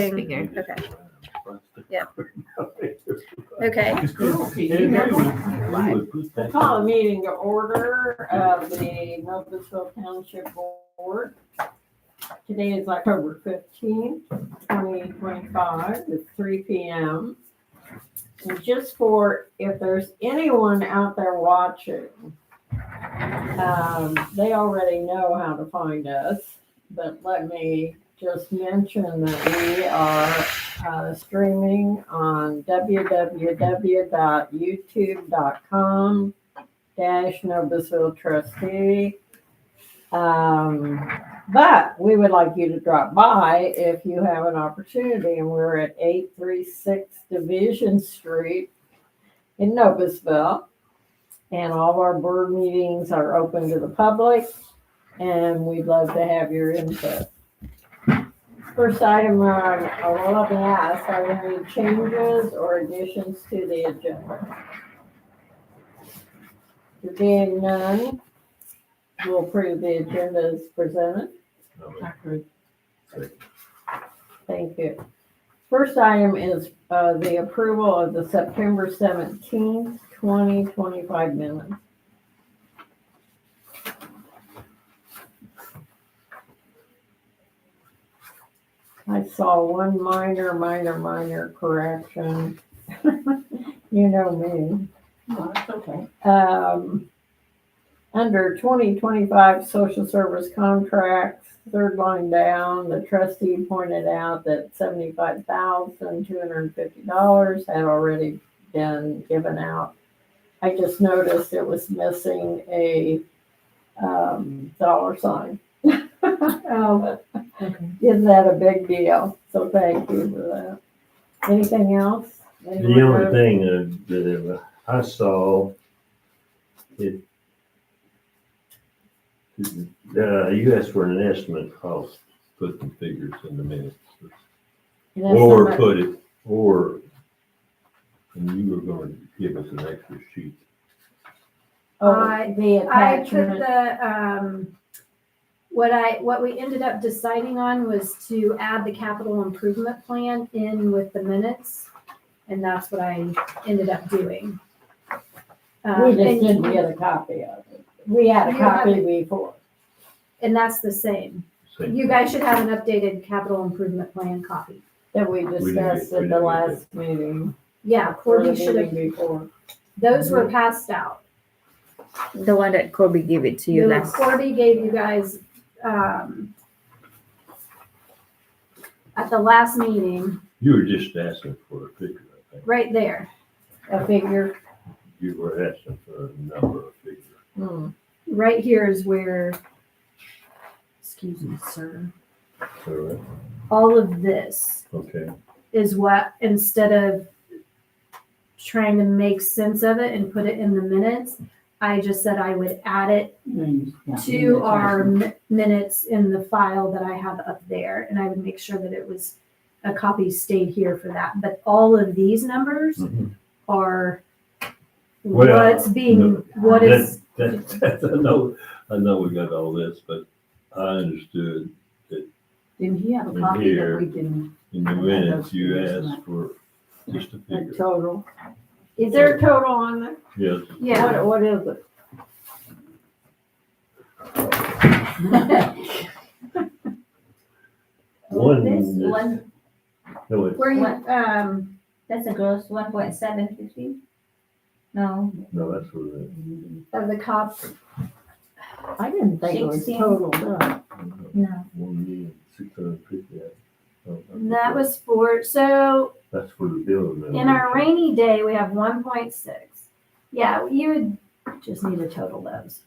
Speaker. Okay. Yep. Okay. We'll call a meeting to order of the Noblesville Township Board. Today is October 15th, 2025. It's 3 p.m. And just for, if there's anyone out there watching, they already know how to find us, but let me just mention that we are streaming on www.youtube.com/Noblesville Trustee. But we would like you to drop by if you have an opportunity, and we're at 836 Division Street in Noblesville. And all of our board meetings are open to the public, and we'd love to have your input. First item, let me ask, are there any changes or additions to the agenda? There being none, we'll approve the agenda as presented. Thank you. First item is the approval of the September 17th, 2025 minutes. I saw one minor correction. You know me. Oh, that's okay. Under 2025 social service contracts, third line down, the trustee pointed out that $75,250 had already been given out. I just noticed it was missing a dollar sign. Oh, okay. Isn't that a big deal? So thank you for that. Anything else? The only thing that I saw, you asked for an estimate cost, put some figures in the minutes. And you were going to give us an extra sheet. The I put attachment. the, what we ended up deciding on was to add the capital improvement plan in with the minutes. And that's what I ended up doing. We just didn't get a copy of it. We had a You have copy before. And that's the same. Same You guys should have an updated capital improvement plan copy. That we discussed at the last meeting. Yeah, or the Corby should have, meeting before. those were passed out. The one that Corby gave it to you The last. Corby gave you guys, at the last meeting, You were just asking for a figure, I think. right there. A figure. You were asking for a number of figures. Right here is where, excuse me, sir. All right. All of this Okay. is what, instead of trying to make sense of it and put it in the minutes, I just said I would add it to our minutes in the file that I have up there, and I would make sure that it was, a copy stayed here for that. But all of these numbers are Well, what's being, what is, That, I know we got all this, but I understood Didn't he have a copy that here. we can? in the minutes you asked for just a A figure. total. Is there a total on there? Yes. yeah. What is it? One. This is- one, No, it's, Where you, that's a gross 1.750. No, no, that's what it of the cop, I didn't think it was 16. totaled up. is. no. 1,650,000. and that was for, so That's for the building. in our rainy day, we have 1.6. Yeah, you would just need to total those.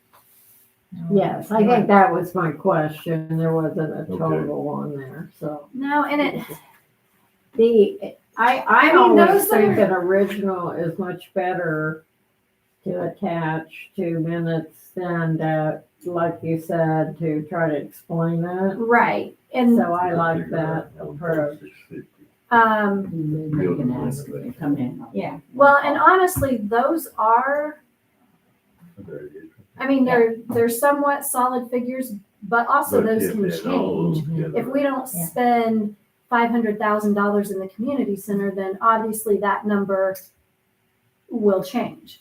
Yes, I think that was my question. There wasn't a Okay. total on there, so. No, and it, I I mean, always those think are- an original is much better to attach to minutes than to, like you said, to try to explain it. right, and, So I like that approach. They can ask if they come in. Yeah. well, and honestly, those are, I mean, they're somewhat solid figures, but also those can change. If we don't Yeah. spend $500,000 in the community center, then obviously that number will change.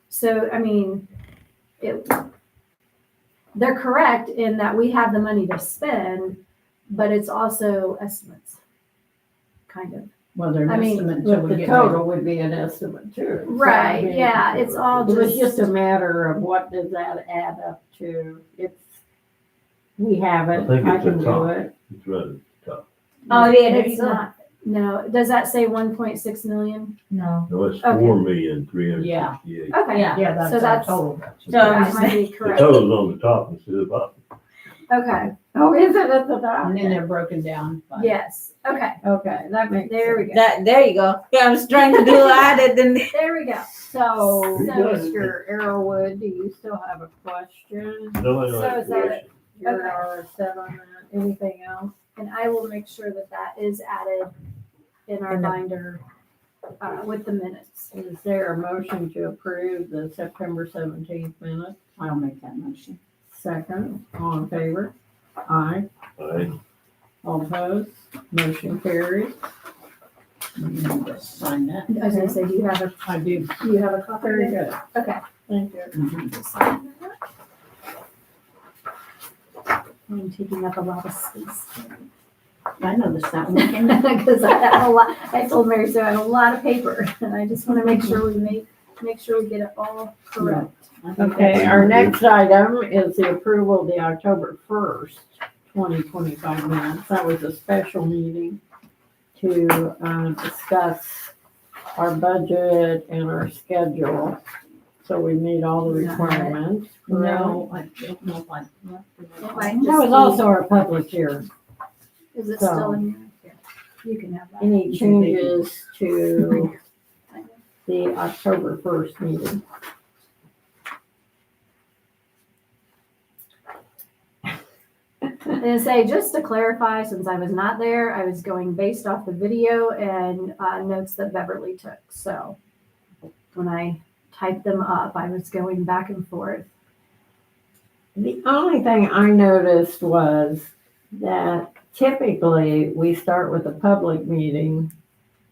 So, I mean, they're correct in that we have the money to spend, but it's also estimates, kind of. Well, they're I an mean, estimate until But we the get total would be an estimate too. So, I Right, mean, yeah, it's all It was just, just a matter of what does that add up to? We have it, I think I it's can the do top. it. It's right at the top. Oh, yeah, there you it's go. not, no, does that say 1.6 million? No. No, it's Okay. 4,368,000. Okay, Yeah. Yeah, So that's that's- our total. So that might be The correct. total's on the top instead of bottom. Okay, Oh, is it at the top? And then they're broken down by. yes, okay, Okay, that makes there we sense. go. There you go. Yeah, I was trying to do added and There we go. So, Pretty good. Mr. Arrowood, do you still have a question? No, I So don't have is that question. You Okay. are set on that. Anything else? And I will make sure that that is added in our In the- binder with the minutes. Is there a motion to approve the September 17th minute? I'll make that motion. Second, all in favor? Aye. Aye. All opposed? Motion carries. You need to sign that. I was gonna say, do you have a, I do. do you have a copy? Very there? good. Okay. Thank you. Mhm. Just sign that. I'm taking up a lot of space. I noticed that one. Because I have a lot, I told Mary, so I have a lot of paper, and I just want to make sure we make sure we get it all correct. I think Okay, that's- our next item is the approval of the October 1st, 2025 minutes. That was a special meeting to discuss our budget and our schedule. So we meet all the requirements. No, I don't know if I left it. It might That just was be- also our public hearing. Is it so- still in here? You can have that. Any changes to the October 1st meeting? And say, just to clarify, since I was not there, I was going based off the video and notes that Beverly took. So when I typed them up, I was going back and forth. The only thing I noticed was that typically we start with a public meeting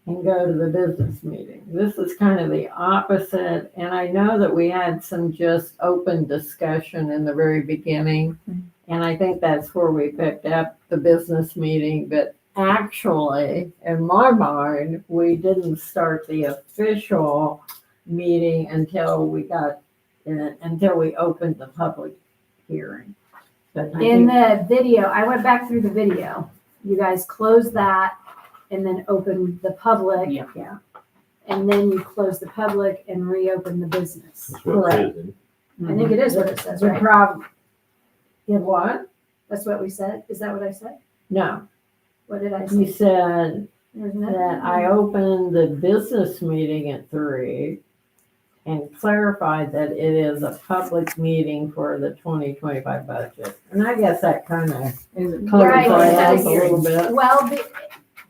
and go to the business meeting. This is kind of the opposite, and I know that we had some just open discussion in the very beginning, and I think that's where we picked up the business meeting, but actually, in my mind, we didn't start the official meeting until we opened the public hearing. But I In think- the video, I went back through the video. You guys closed that and then opened the public, Yeah. and then you closed the public and reopened the business. That's what it says. isn't it? I think it is what it says, The right? problem, in what? That's what we said. Is that what I said? No, What did I you say? said There's nothing- that I opened the business meeting at 3 and clarified that it is a public meeting for the 2025 budget. And I guess that kind of Is it Right, clarifies instead us of a little bit. Well,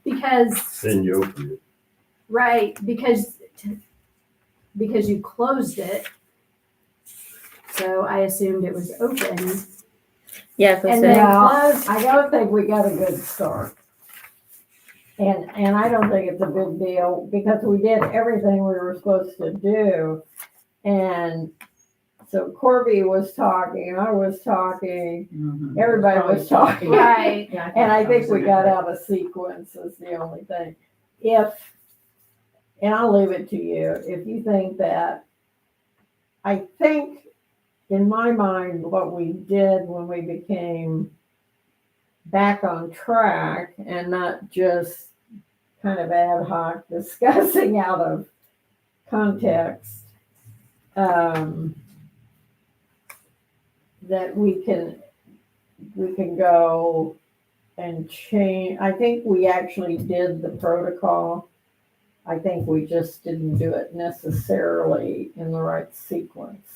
because, Then you open it. right, because you closed it. So I assumed it was open. Yeah, And because then Well, closed. I don't think we got a good start. And I don't think it's a big deal because we did everything we were supposed to do. And so Corby was talking, I was talking, everybody was talking. Right. And I think we got out of sequence is the only thing. And I'll leave it to you, if you think that, I think in my mind, what we did when we became back on track and not just kind of ad hoc discussing out of context, that we can go and change. I think we actually did the protocol. I think we just didn't do it necessarily in the right sequence.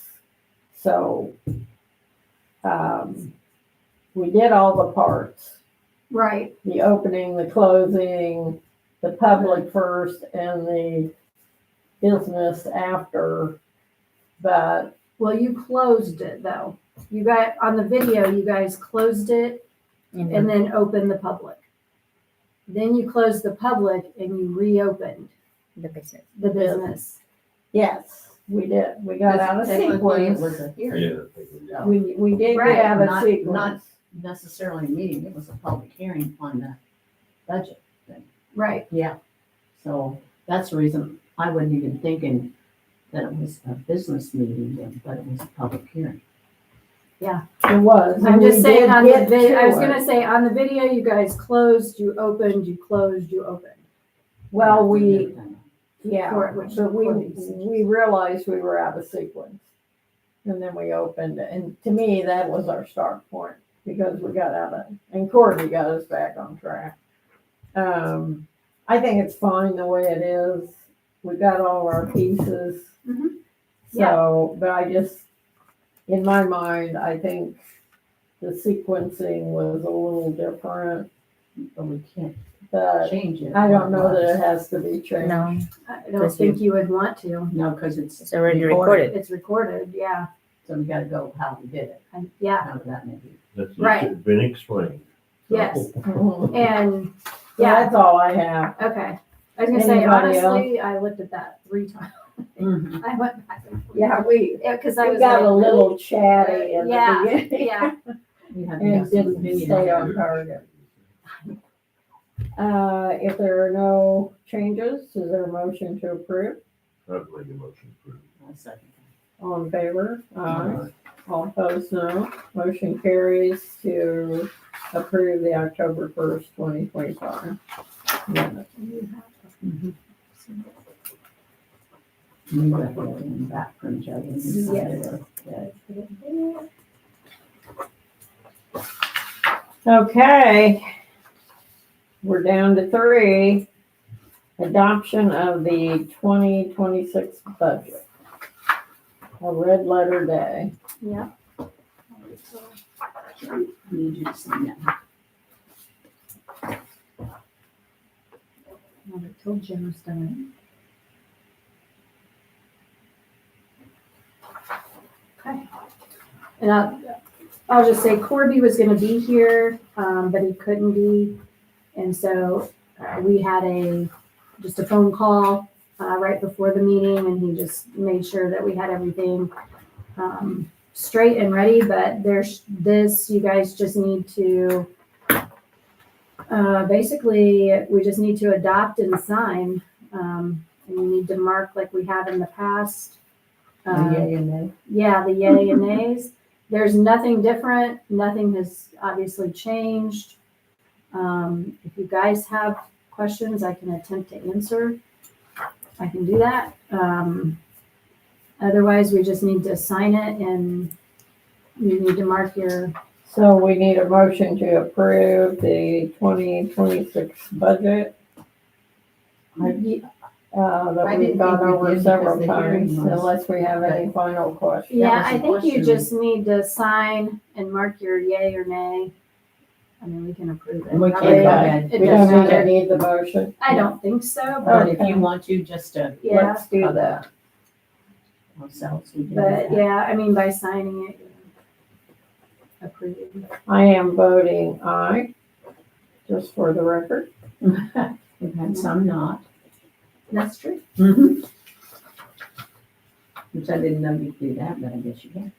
So we did all the parts, Right. the opening, the closing, the public first and the business after. But Well, you closed it though. You got, on the video, you guys closed it and then opened the public. then you closed the public and you reopened The business. the business. Yes, we did. We got out of Technically, it sequence. was a hearing. Yeah. I think we did. We did Right, get out of Not sequence. necessarily a meeting, it was a public hearing on the budget. Right. Yeah. So that's the reason I wasn't even thinking that it was a business meeting then, but it was a public hearing. It was. I'm and just we saying did on the get video, I to was it. gonna say on the video, you guys closed, you opened, you closed, you opened. Well, we, yeah, For- which- but for these. we realized we were out of sequence. And then we opened, and to me, that was our start point, because we got out of, and Courtney got us back on track. I think it's fine the way it is. We got all our pieces. Mhm. So, but I just, in my mind, I think the sequencing was a little different, But we can't but change it. I don't know that it has to be changed. No, I don't Because think you would want to. No, because it's. it's already recorded. It's recorded, yeah. So we gotta go how we did it, And, yeah, however that may be. That's Right. it's been explained. yes. Mhm. And, So yeah, that's all I have. okay. I was gonna say, Anybody honestly, I looked at that 3 times. Mm-hmm. I went back and forth. Yeah, we Because I we was got like, a little chatty in Yeah, the beginning. yeah. We had to And have some didn't opinion stay on on target. If there are no changes, is there a motion to approve? I'd make a motion for it. it. A second. All in favor? Aye. All opposed, no. Motion carries to approve the October 1st, 2025 minutes. We got everything back from Joe. Yes. Okay. We're down to 3. Adoption of the 2026 budget. A red letter day. Yeah. Need you to sign that. I told Jim was done. Okay. And I'll just say Corby was gonna be here, but he couldn't be. And so we had just a phone call right before the meeting, and he just made sure that we had everything straight and ready. But there's this, you guys just need to, basically, we just need to adopt and sign. And you need to mark like we have in the past. Yay and nay. Yeah, the yay and nays. There's nothing different. Nothing has obviously changed. If you guys have questions, I can attempt to answer. I can do that. Otherwise, we just need to sign it, and you need to mark your, So we need a motion to approve the 2026 budget. That I we've didn't gone think we over did several because the hearing times, was- unless we have any final questions. yeah, was I the think you question. just need to sign and mark your yay or nay. I mean, we can approve it. And we can Probably- go ahead. It We doesn't don't matter. need the motion. I don't think so, But but if you want to, just to. yeah, Let's do that. Ourselves, we can do but that. yeah, I mean, by signing it, you're approving. I am voting aye, just for the record. We've had some not. That's true. Mm-hmm. Which I didn't know you could do that, but I guess you can.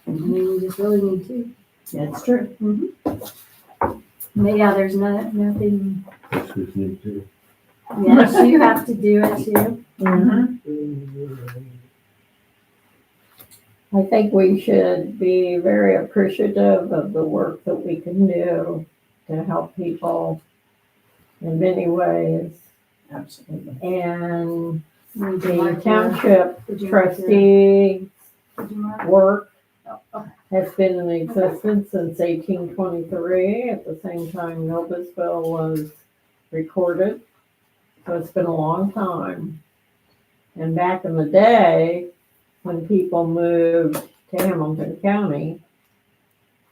I mean, you just really need to. That's true. But yeah, there's nothing, That's just need to. yes, you have to do it too. Mm-hmm. I think we should be very appreciative of the work that we can do to help people in many ways. Absolutely. And You need to the mark your- township did you mark your- trustee did you mark? work Oh, okay. has been in existence since 1823. At the same time, Noblesville was recorded. So it's been a long time. And back in the day, when people moved to Hamilton County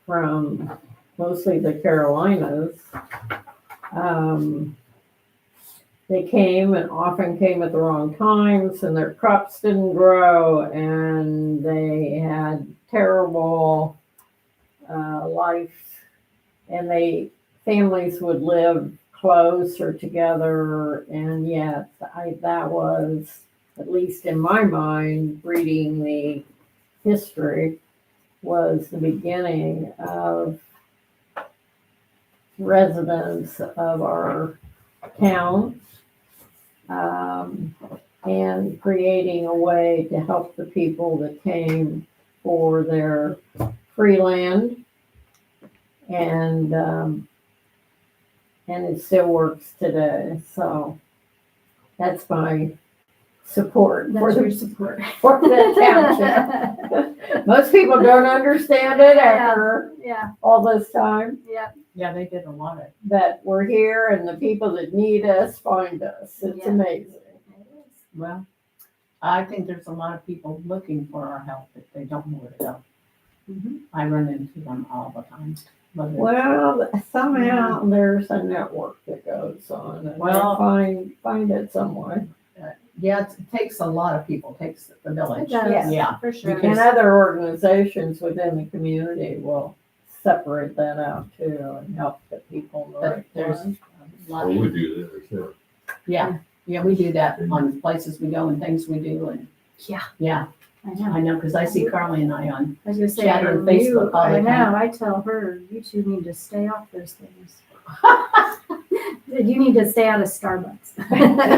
from mostly the Carolinas, they came and often came at the wrong times, and their crops didn't grow, and they had terrible life, and families would live closer together, and yet that was, at least in my mind, reading the history, was the beginning of residents of our town, and creating a way to help the people that came for their free land, and it still works today. So that's my support for That's your the support. for the township. Most people don't understand it after Yeah, all this time, yeah, Yeah, they did a lot of, that we're here and the people that need us find us. It's Yeah. amazing. well, I think there's a lot of people looking for our help if they don't know where to go. Mhm. I run into them all the time. whether it's- Well, somehow there's a network that goes on, and Well- they'll find it some way. Yeah, it takes a lot of people, it takes the It village. does, Yeah, for sure. because- And other organizations within the community will separate that out too and help the people in the But right there's place. a lot Well, of, we do that ourselves. yeah, we do that on places we go and things we do and. Yeah. Yeah, I know. I know, because I see Carly and I on, I was gonna say, Chatter on Facebook all the I time. know, I tell her, you two need to stay off those things. You need to stay out of Starbucks.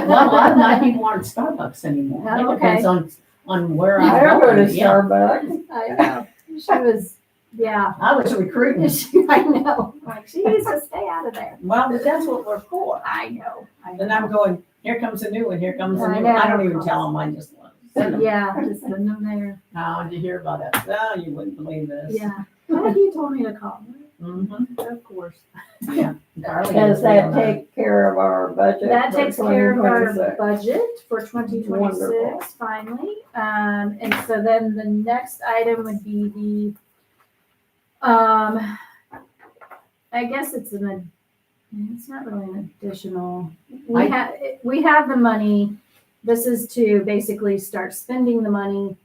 well, I'm not even on Starbucks anymore. Oh, It depends on where I I'm don't go to going. Yeah. Starbucks. I know, she was, yeah, I was recruiting. I know, like, she needs to stay out of there. Well, but that's what we're for. I know. Then I'm going, here comes a new one, here comes a I new one. I know. don't even tell them, I just send them. Yeah, just send them there. How did you hear about it? Oh, you wouldn't believe this. Yeah. How did you told me to call? Mhm. Of course. Yeah. Carly Does is that real take care of our budget? That for takes care of our 2026? budget for 2026 Wonderful. finally. And so then the next item would be I guess it's not really an additional. We have the money. This is to basically start spending the money.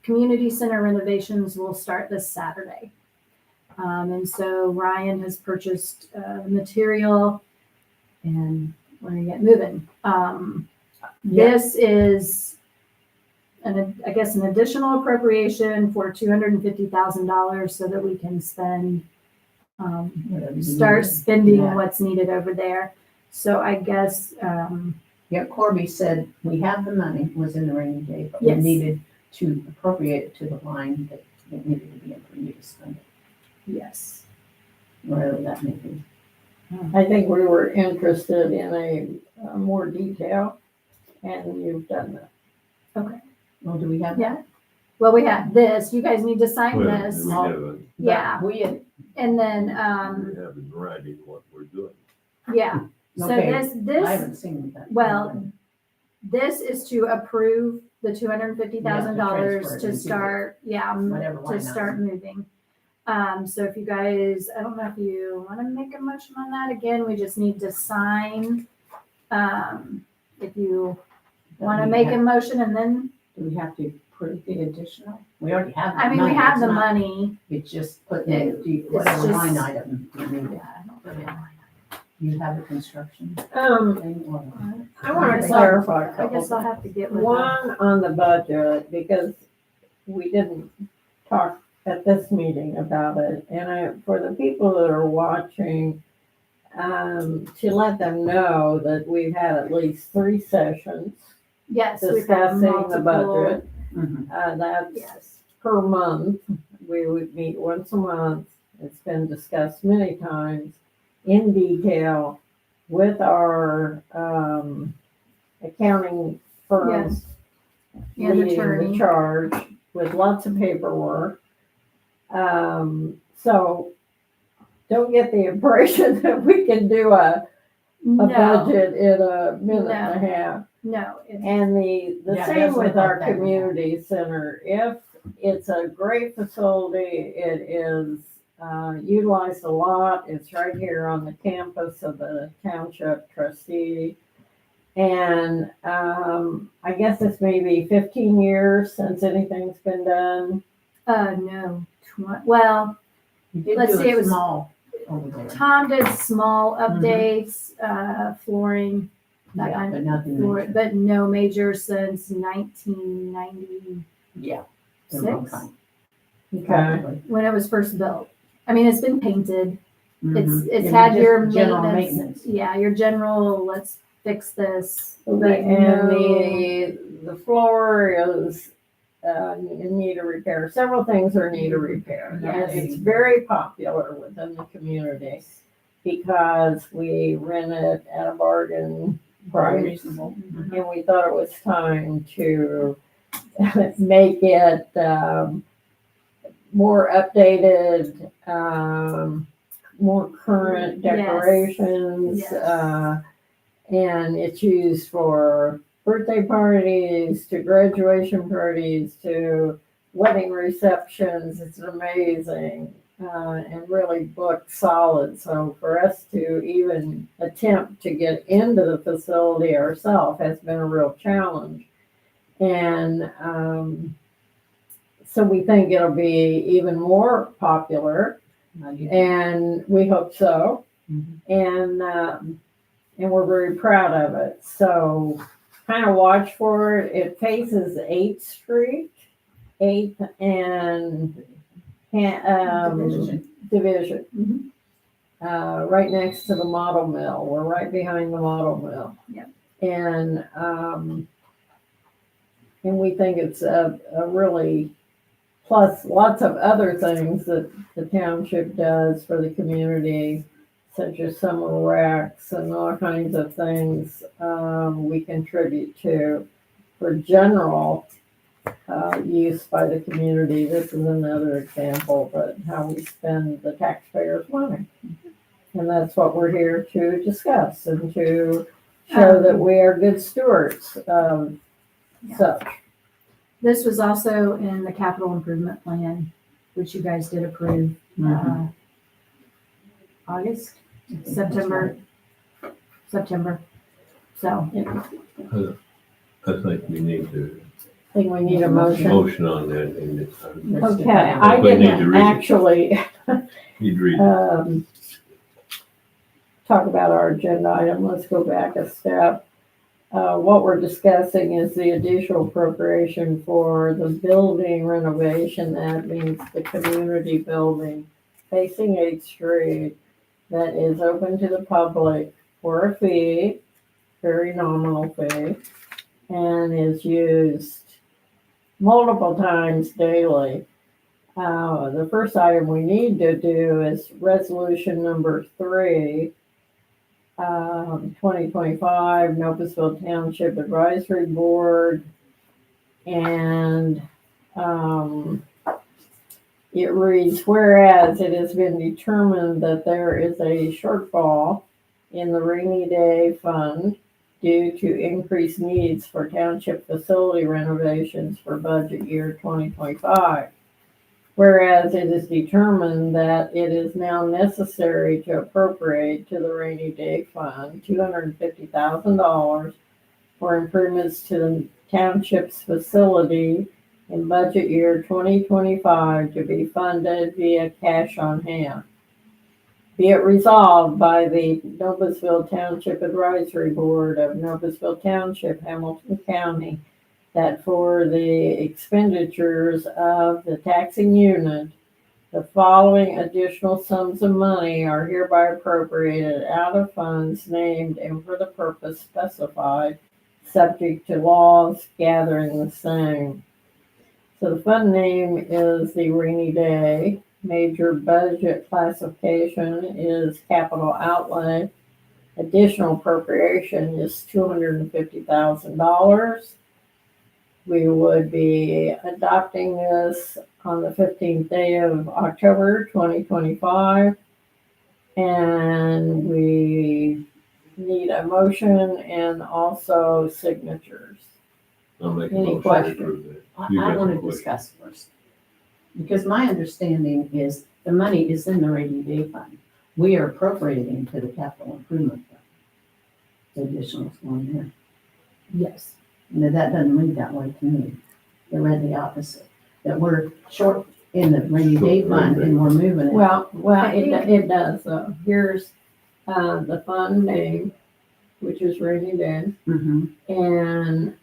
Community center renovations will start this Saturday. And so Ryan has purchased material and we're gonna get moving. This is I guess an additional appropriation for $250,000 so that we can spend, start spending Yeah. what's needed over there. So I guess, Yeah, Corby said, we have the money, was in the rainy day, but we Yes. needed to appropriate it to the line that it needed to be in for you to spend it, yes. wherever that may be. I think we were interested in a more detail, and you've done that. Well, do we have Yeah. that? Well, we have this. You guys need to sign Well, this. we have a, Yeah. We had, And then, we have in writing what we're doing. yeah. So okay, this, I haven't seen that. well, this is to approve the $250,000 transfer it to into start, whatever line to start item. moving. So if you guys, I don't know if you want to make a motion on that again, we just need to sign. If you want to make a motion and then, Do we have to approve the additional? We already have. I mean, we have the It's not- money. It's just putting in whatever just- line item you need. You have the construction Um, thing or? I want guess to I'll- clarify a I couple guess I'll things. have to get with her. One, on the budget, because we didn't talk at this meeting about it, and for the people that are watching, to let them know that we've had at least 3 sessions Yes, we've had discussing the multiple. budget. Mhm. That's Yes. per month. We would meet once a month. It's been discussed many times in detail with our accounting firms And leading the attorney. charge with lots of paperwork. So don't get the impression that we can do a No, budget in a minute and a half. no. it's- And the Yeah, it same doesn't with look our like that. community center. If it's a great facility, it is utilized a lot. It's right here on the campus of the township trustee. And I guess it's maybe 15 years since anything's been done. No, well, You did Let's do see, it a was- small over there. Tom did small updates, flooring, that Yeah, kind but of, nothing floor, major. but no major since 1996 Yeah. a long time. Okay. Probably. when it was first built. I mean, it's been painted. Mhm. It's Yeah, had just your general maintenance. Yeah, your general, let's fix this. But And no- the floor is in need of repair. Several things are in need of repair. Yes. And it's very popular within the community because we rent it at a bargain Very price. reasonable. Mhm. And we thought it was time to make it more updated, more current Yes. decorations. Yes. And it's used for birthday parties, to graduation parties, to wedding receptions. It's amazing and really booked solid. So for us to even attempt to get into the facility ourselves has been a real challenge. And so we think it'll be even more popular, and we hope so. Mhm. And we're very proud of it. So kind of watch for it. It faces 8th Street, 8th and Division. Right next to the model mill. We're right behind the model mill. Yep. And we think it's a really, plus lots of other things that the township does for the community, such as summer racks and all kinds of things we contribute to for general use by the community. This is another example, but how we spend the taxpayers' money. And that's what we're here to discuss and to show that we are good stewards of such. This was also in the capital improvement plan, which you guys did approve, Mhm. August, September. So, I think we need to I think we need a motion. motion on that and Okay, I We need to didn't read it. actually you'd read. talk about our agenda item. Let's go back a step. What we're discussing is the additional appropriation for the building renovation. That means the community building facing 8th Street that is open to the public for a fee, very nominal fee, and is used multiple times daily. The first item we need to do is resolution number 3, 2025, Noblesville Township Advisory Board. And it reads, whereas it has been determined that there is a shortfall in the rainy day fund due to increased needs for township facility renovations for budget year 2025. Whereas it is determined that it is now necessary to appropriate to the rainy day fund $250,000 for improvements to the township's facility in budget year 2025 to be funded via cash on hand. Be it resolved by the Noblesville Township Advisory Board of Noblesville Township, Hamilton County, that for the expenditures of the taxing unit, the following additional sums of money are hereby appropriated out of funds named and for the purpose specified, subject to laws gathering the same. So the fund name is the rainy day. Major budget classification is capital outlay. Additional appropriation is $250,000. We would be adopting this on the 15th day of October 2025. And we need a motion and also signatures. I'll make a Any motion to questions? approve that. I You got want the to question. discuss first. Because my understanding is the money is in the rainy day fund. We are appropriating to the capital improvement fund. The additional's going there. yes. And that doesn't read that way to me. It read the opposite, that we're short in the rainy day fund and we're moving it. Well, it does, though. Here's, the fund name, which is rainy day, Mhm. and,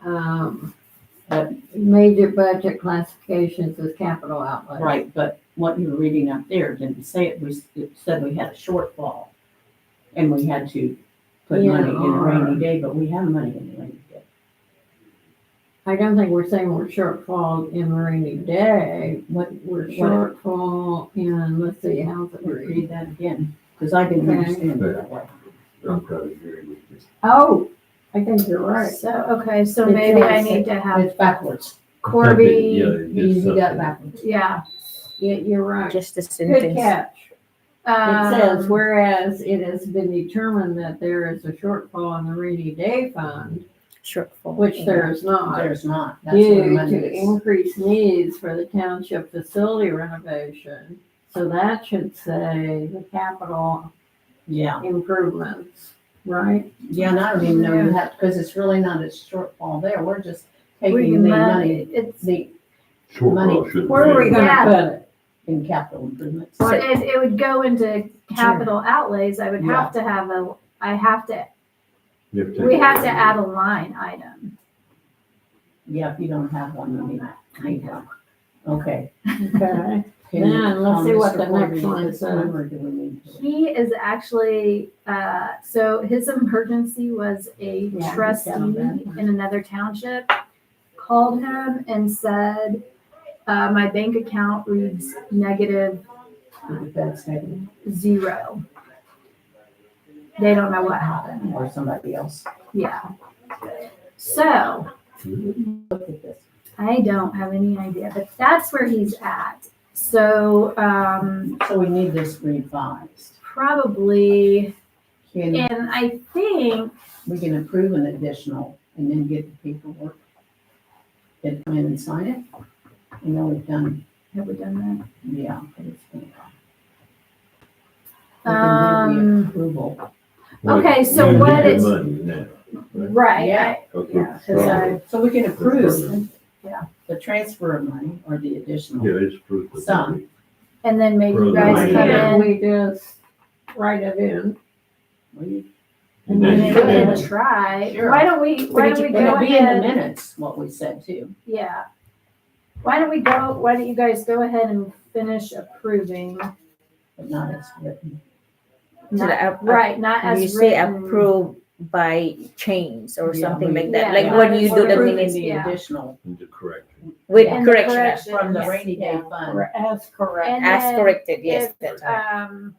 major budget classifications is capital outlay. Right, but what you were reading up there didn't say it, it said we had a shortfall. And we had to put money in the rainy day, but we have money in the rainy day. I don't think we're saying we're shortfall in rainy day, What, we're what, shortfall in, let's see, how's it read? read that again, because I didn't Okay. understand it that way. I'm trying to agree with you. Oh, I think you're right. So, okay, so It maybe I says need to have It's backwards. Corby, Yeah, it's You just got something. backwards. yeah. You're right. Just the Good sentence. catch. It says, Um, whereas it has been determined that there is a shortfall in the rainy day fund, Shortfall. which there is not, There's not, that's where the due money to is. increased needs for the township facility renovation. So that should say the capital Yeah, improvements, right? yeah, and I don't even know you have, because it's really not a shortfall there, we're just we taking can the let- money, It's, the, Shortfall shouldn't Where are we be. gonna Yeah. put it? in capital improvements. it would go into capital outlays. I would have to have we have to add a line item. Yeah, if you don't have one, you need one. Okay. Okay. Can you- Then let's see what the Mr. Corby, next one this says. one, or do we need to- He is actually, so his emergency was a Yeah, he's trustee got a bad one. in another township called him and said, my bank account reads negative If that's negative, $0. They don't know what happened. or somebody else. Yeah. So Look at this. I don't have any idea, but that's where he's at. So, So we need this revised. probably, Can, and I think, we can approve an additional and then get the paperwork. Then come in and sign it. You know, we've done, have we done yeah. but it's been- that? We can do the approval. Okay, so We need what the is- money now. Right. Yeah. Okay. Yeah, 'cause I- So we can approve. Yeah. The transfer of money or the additional. Yeah, it's proof of. Some. And then maybe you Further guys money. come Yeah, in we just write it in. And and then then you go ahead can- and try. Sure. Why don't we go It'll be in the ahead? minutes, what we said too. Yeah. Why don't you guys go ahead and finish approving? But not as written. So the Right, not You as say written. approve by chains or Yeah, something we- like that, Yeah, like yeah. when you do the Approving minutes The Yeah. additional And the correction. with And the correction, correction. from the Yes. rainy day Yeah, fund. as correct. And as then corrected, yes, if, that's right.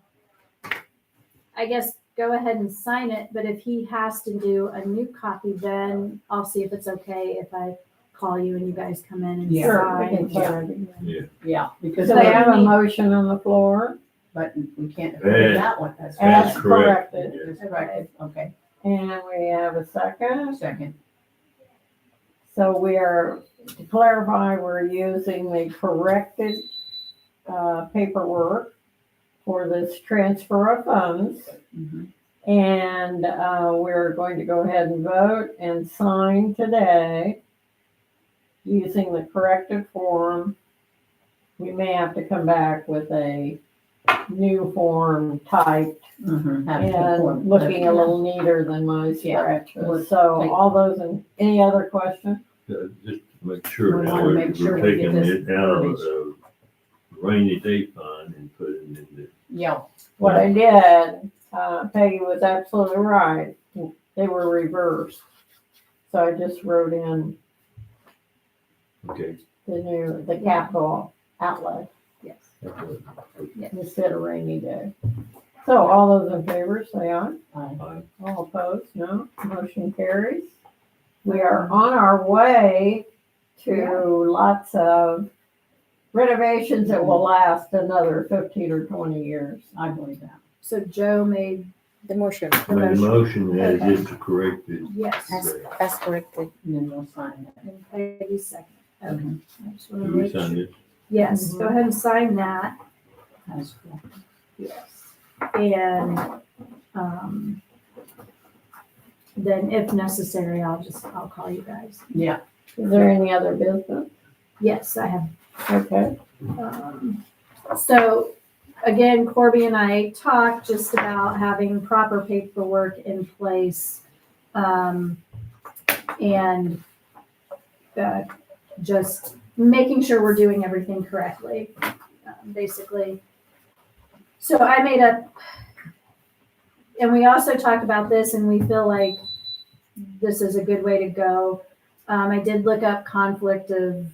I guess go ahead and sign it, but if he has to do a new copy, then I'll see if it's okay if I call you and you guys come in and Yeah. Sure, we sign. can sign it. Yeah. Yeah, because So we But- have a motion on the floor, but we can't approve that one. That's As right. corrected. Yeah. It's corrected, okay. and we have a second. Second, So we are, to clarify, we're using the corrected paperwork for this transfer of funds. Mhm. And we're going to go ahead and vote and sign today using the corrected form. We may have to come back with a new form typed Have to conform. and looking a little neater than my Yeah. scratches. So all those, any other questions? Just to make sure We that wanna make sure we're we taking get this it out of verbiage. the rainy day fund and putting it in the. Yeah, What I did, Peggy was absolutely right. They were reversed. So I just wrote in Okay. the capital outlay Yes. instead of rainy day. So all those in favor, say aye. I- All opposed, no. Motion carries. We are on our way to lots of renovations that will last another 15 or 20 years. I believe that. So Joe made, The motion, Made a motion as Okay. is to correct it. yes, as corrected. And then we'll sign it. and Peggy's second. Okay. Mhm. I just wanna Do we make sign sure- it? Yes, go ahead and sign that. That's cool. Yes. And, then if necessary, I'll call you guys. Yeah, Is there any other business? Yes, I have Okay. So again, Corby and I talked just about having proper paperwork in place. And just making sure we're doing everything correctly, basically. So I made up, and we also talked about this, and we feel like this is a good way to go. I did look up conflict of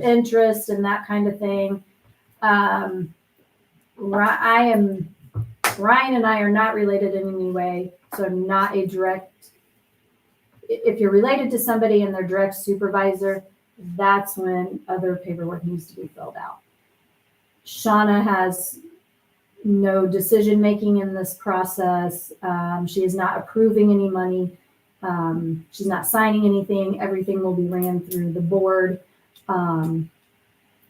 interest and that kind of thing. Ryan and I are not related in any way, so I'm not a direct. If you're related to somebody and their direct supervisor, that's when other paperwork needs to be filled out. Shauna has no decision making in this process. She is not approving any money. She's not signing anything. Everything will be ran through the board.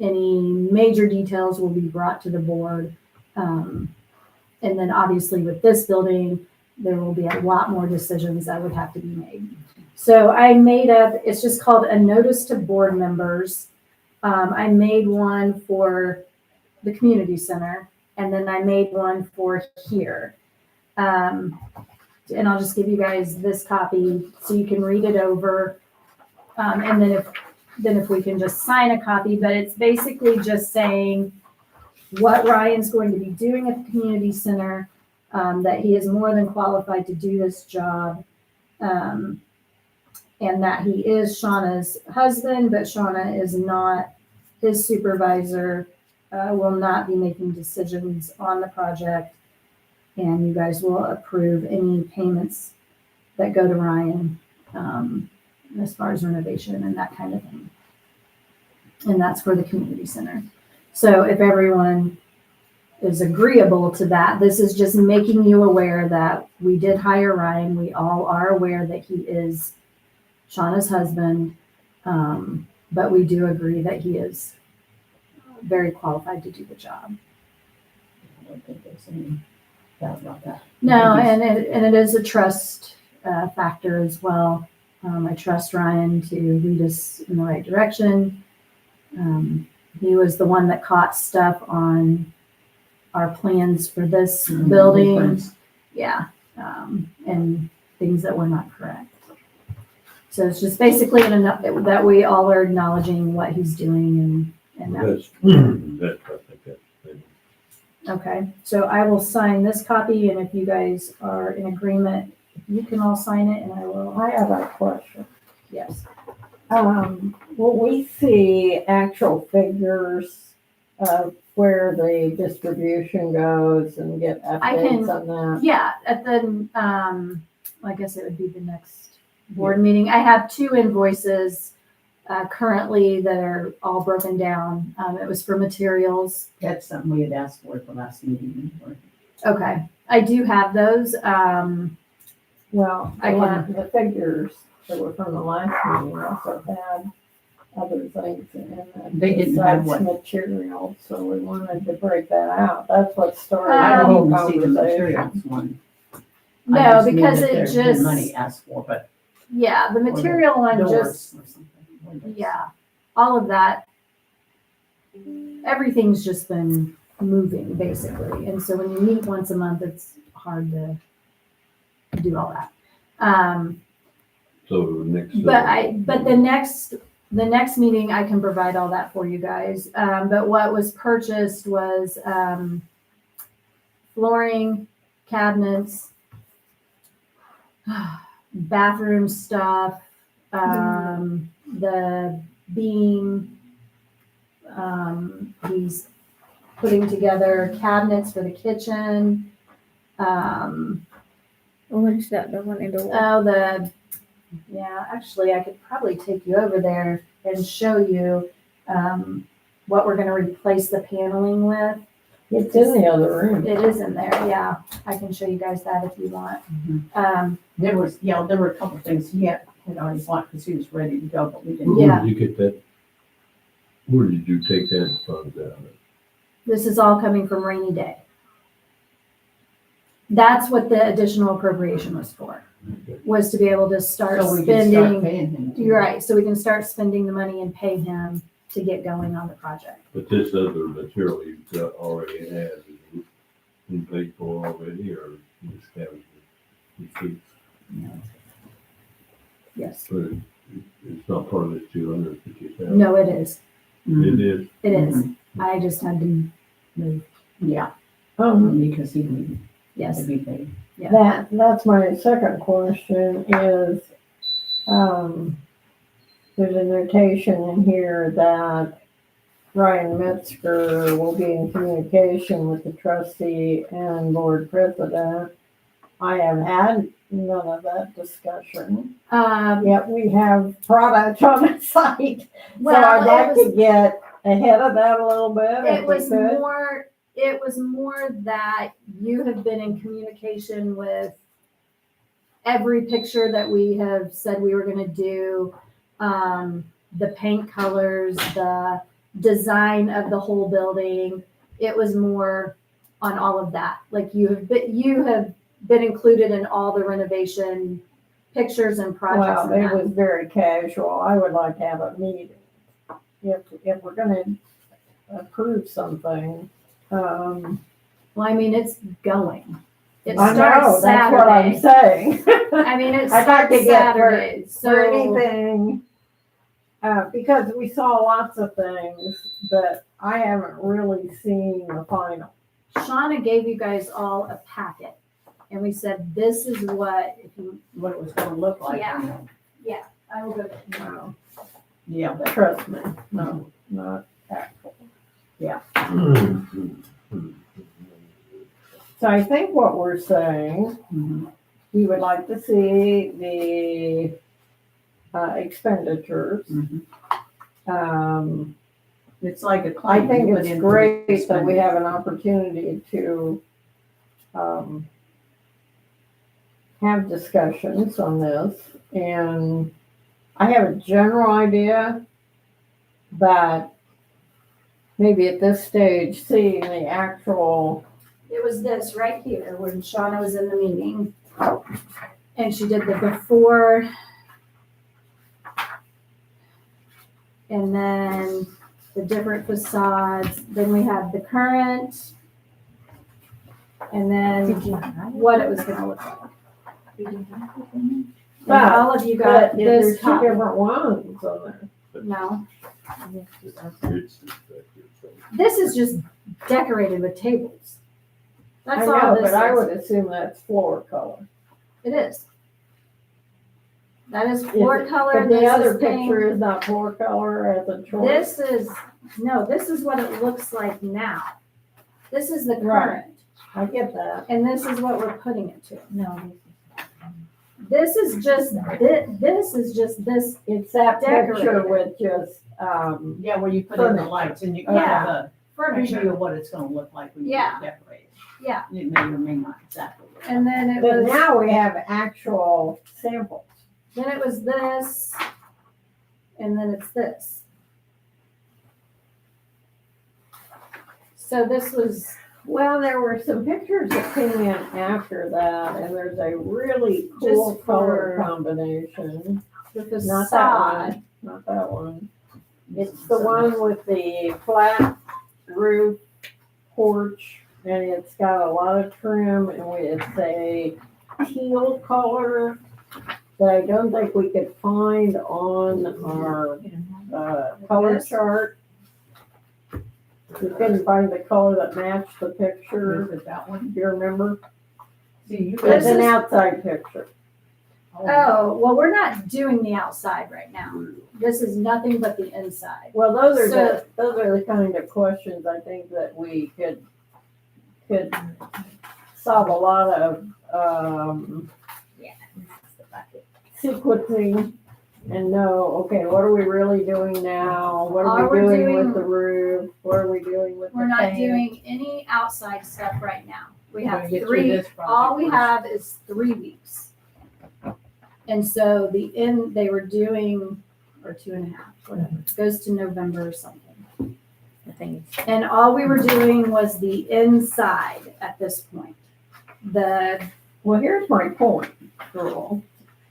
Any major details will be brought to the board. And then obviously with this building, there will be a lot more decisions that would have to be made. So I made up, it's just called a notice to board members. I made one for the community center, and then I made one for here. And I'll just give you guys this copy so you can read it over. And then if we can just sign a copy, but it's basically just saying what Ryan's going to be doing at the community center, that he is more than qualified to do this job, and that he is Shauna's husband, but Shauna is not his supervisor, will not be making decisions on the project, and you guys will approve any payments that go to Ryan, as far as renovation and that kind of thing. And that's for the community center. So if everyone is agreeable to that, this is just making you aware that we did hire Ryan. We all are aware that he is Shauna's husband, but we do agree that he is very qualified to do the job. I don't think there's any doubt about that. No, and it is a trust factor as well. I trust Ryan to lead us in the right direction. He was the one that caught stuff on our plans for this building. Difference. Yeah, and things that were not correct. So it's just basically that we all are acknowledging what he's doing and that. That's, I think that's. Okay, so I will sign this copy, and if you guys are in agreement, you can all sign it, and I will. I have a question. Yes. Will we see actual figures of where the distribution goes and get I can- updates on that? Yeah, at the I guess it would be the next board meeting. I have 2 invoices currently that are all broken down. It was for materials. That's something we had asked for at the last meeting. Okay, I do have those. Well, I the figures that were from the last meeting also had other things in it. They didn't have besides what? material, so we wanted to break that out. That's what started I the don't whole even see the conversation. materials one. I No, just knew because that it there'd been just money asked for, but yeah, the material one doors just or something. Windows. yeah, all of that. Everything's just been moving basically, and so when you meet once a month, it's hard to do all that. So next. But the next meeting I can provide all that for you guys. But what was purchased was flooring, cabinets, bathroom stuff, the beam. He's putting together cabinets for the kitchen. What is that? The one in the wall? Yeah, actually, I could probably take you over there and show you what we're going to replace the paneling with. It's in the other room. It is in there, yeah. I can show you guys that if you want. There were a couple of things he had already bought because he was ready to go, but we didn't. Where Yeah. did you get that? Where did you take that funds out of? This is all coming from rainy day. That's what the additional appropriation was for, was to be able to start So we can start spending. paying him. You're right, so we can start spending the money and pay him to get going on the project. But this other material you've got already has, is it been paid for already, or you just have the receipts? Yes. But it's not part of this 250,000. No, it is. It is. It is. I just had to move. Yeah, because he needed to Yes. be paid. Yeah. That's my second question is, there's a notation in here that Ryan Metzger will be in communication with the trustee and board president. I have had none of that discussion, yet we have product on the site. So I'd like to get ahead of that a little bit It if we was could. more that you have been in communication with every picture that we have said we were gonna do, the paint colors, the design of the whole building. It was more on all of that. Like you have been included in all the renovation pictures and projects. Well, and it that. was very casual. I would like to have a meeting. If we're gonna approve something, Well, I mean, it's going. It I starts know, that's what I'm Saturday. saying. I mean, it I'd like starts to get for Saturday, so anything, because we saw lots of things, but I haven't really seen the final. Shauna gave you guys all a packet, and we said, this is what, if you, What it was gonna look like. Yeah. I will go. No, Yeah, but trust me, no, not actual. So I think what we're saying, we would like to see the expenditures. it's like a I claim. think You put it's in great for that we have an opportunity to have discussions on this. And I have a general idea, but maybe at this stage, seeing the actual, It was this right here when Shauna was in the meeting. And she did the before. And then the different facades. Then we have the current. And then what it was gonna look like. And all of you got but there's this two copy. different ones on there. No, It's this is just decorated with tables. I That's know, all this but I is. would assume that's floor color. It is. That is floor color. But the This other is paint. picture is not floor color as a choice. This is, no, this is what it looks like now. This is the Right. current, I get that. and this is what we're putting it to. No. This is just, this is just this, It's that picture Decorated. with just, Yeah, where you put in the Furniture. lights and you Yeah. have a preview furniture. of what it's gonna look like when you Yeah. decorate it. Yeah. It may or may not exactly. look And like then it but was, now we have actual samples. then it was this, and then it's this. So this was, Well, there were some pictures that came in after that, and there's a really cool Just color for- combination. the Not that facade. one, not that one. it. It's the one with the flat roof porch, and it's got a lot of trim, and it's a teal color that I don't think we could find on our color This? chart. We couldn't find the color that matched the picture. Is it that one? Do you remember? See, you It's This an is- outside picture. Oh, well, we're not doing the outside right now. This is nothing but the inside. Well, those are So- the kind of questions I think that we could solve a lot of, sequencing and know, okay, what are we really doing now? What are All we we're doing with doing- the roof? What are we doing with the We're not paint? doing any outside stuff right now. We We're have gonna get through three, this project all we first. have is 3 weeks. And so they were doing, or 2.5, whatever, it goes to November or something. The thing is, And all we were doing was the inside at this point. Well, here's my point, girl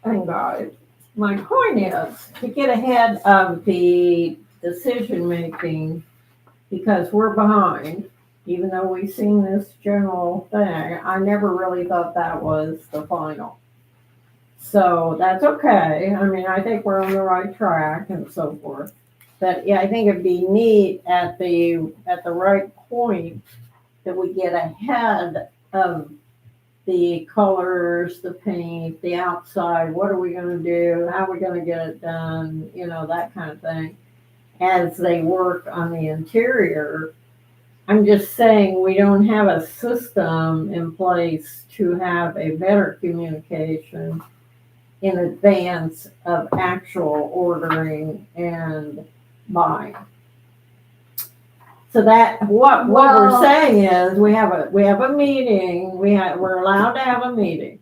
and guys. My point is to get ahead of the decision-making because we're behind, even though we've seen this general thing, I never really thought that was the final. So that's okay. I mean, I think we're on the right track and so forth. But yeah, I think it'd be neat at the right point that we get ahead of the colors, the paint, the outside. What are we gonna do? How are we gonna get it done? You know, that kind of thing. As they work on the interior, I'm just saying we don't have a system in place to have a better communication in advance of actual ordering and buying. So that what we're Well- saying is we have a meeting, we're allowed to have a meeting,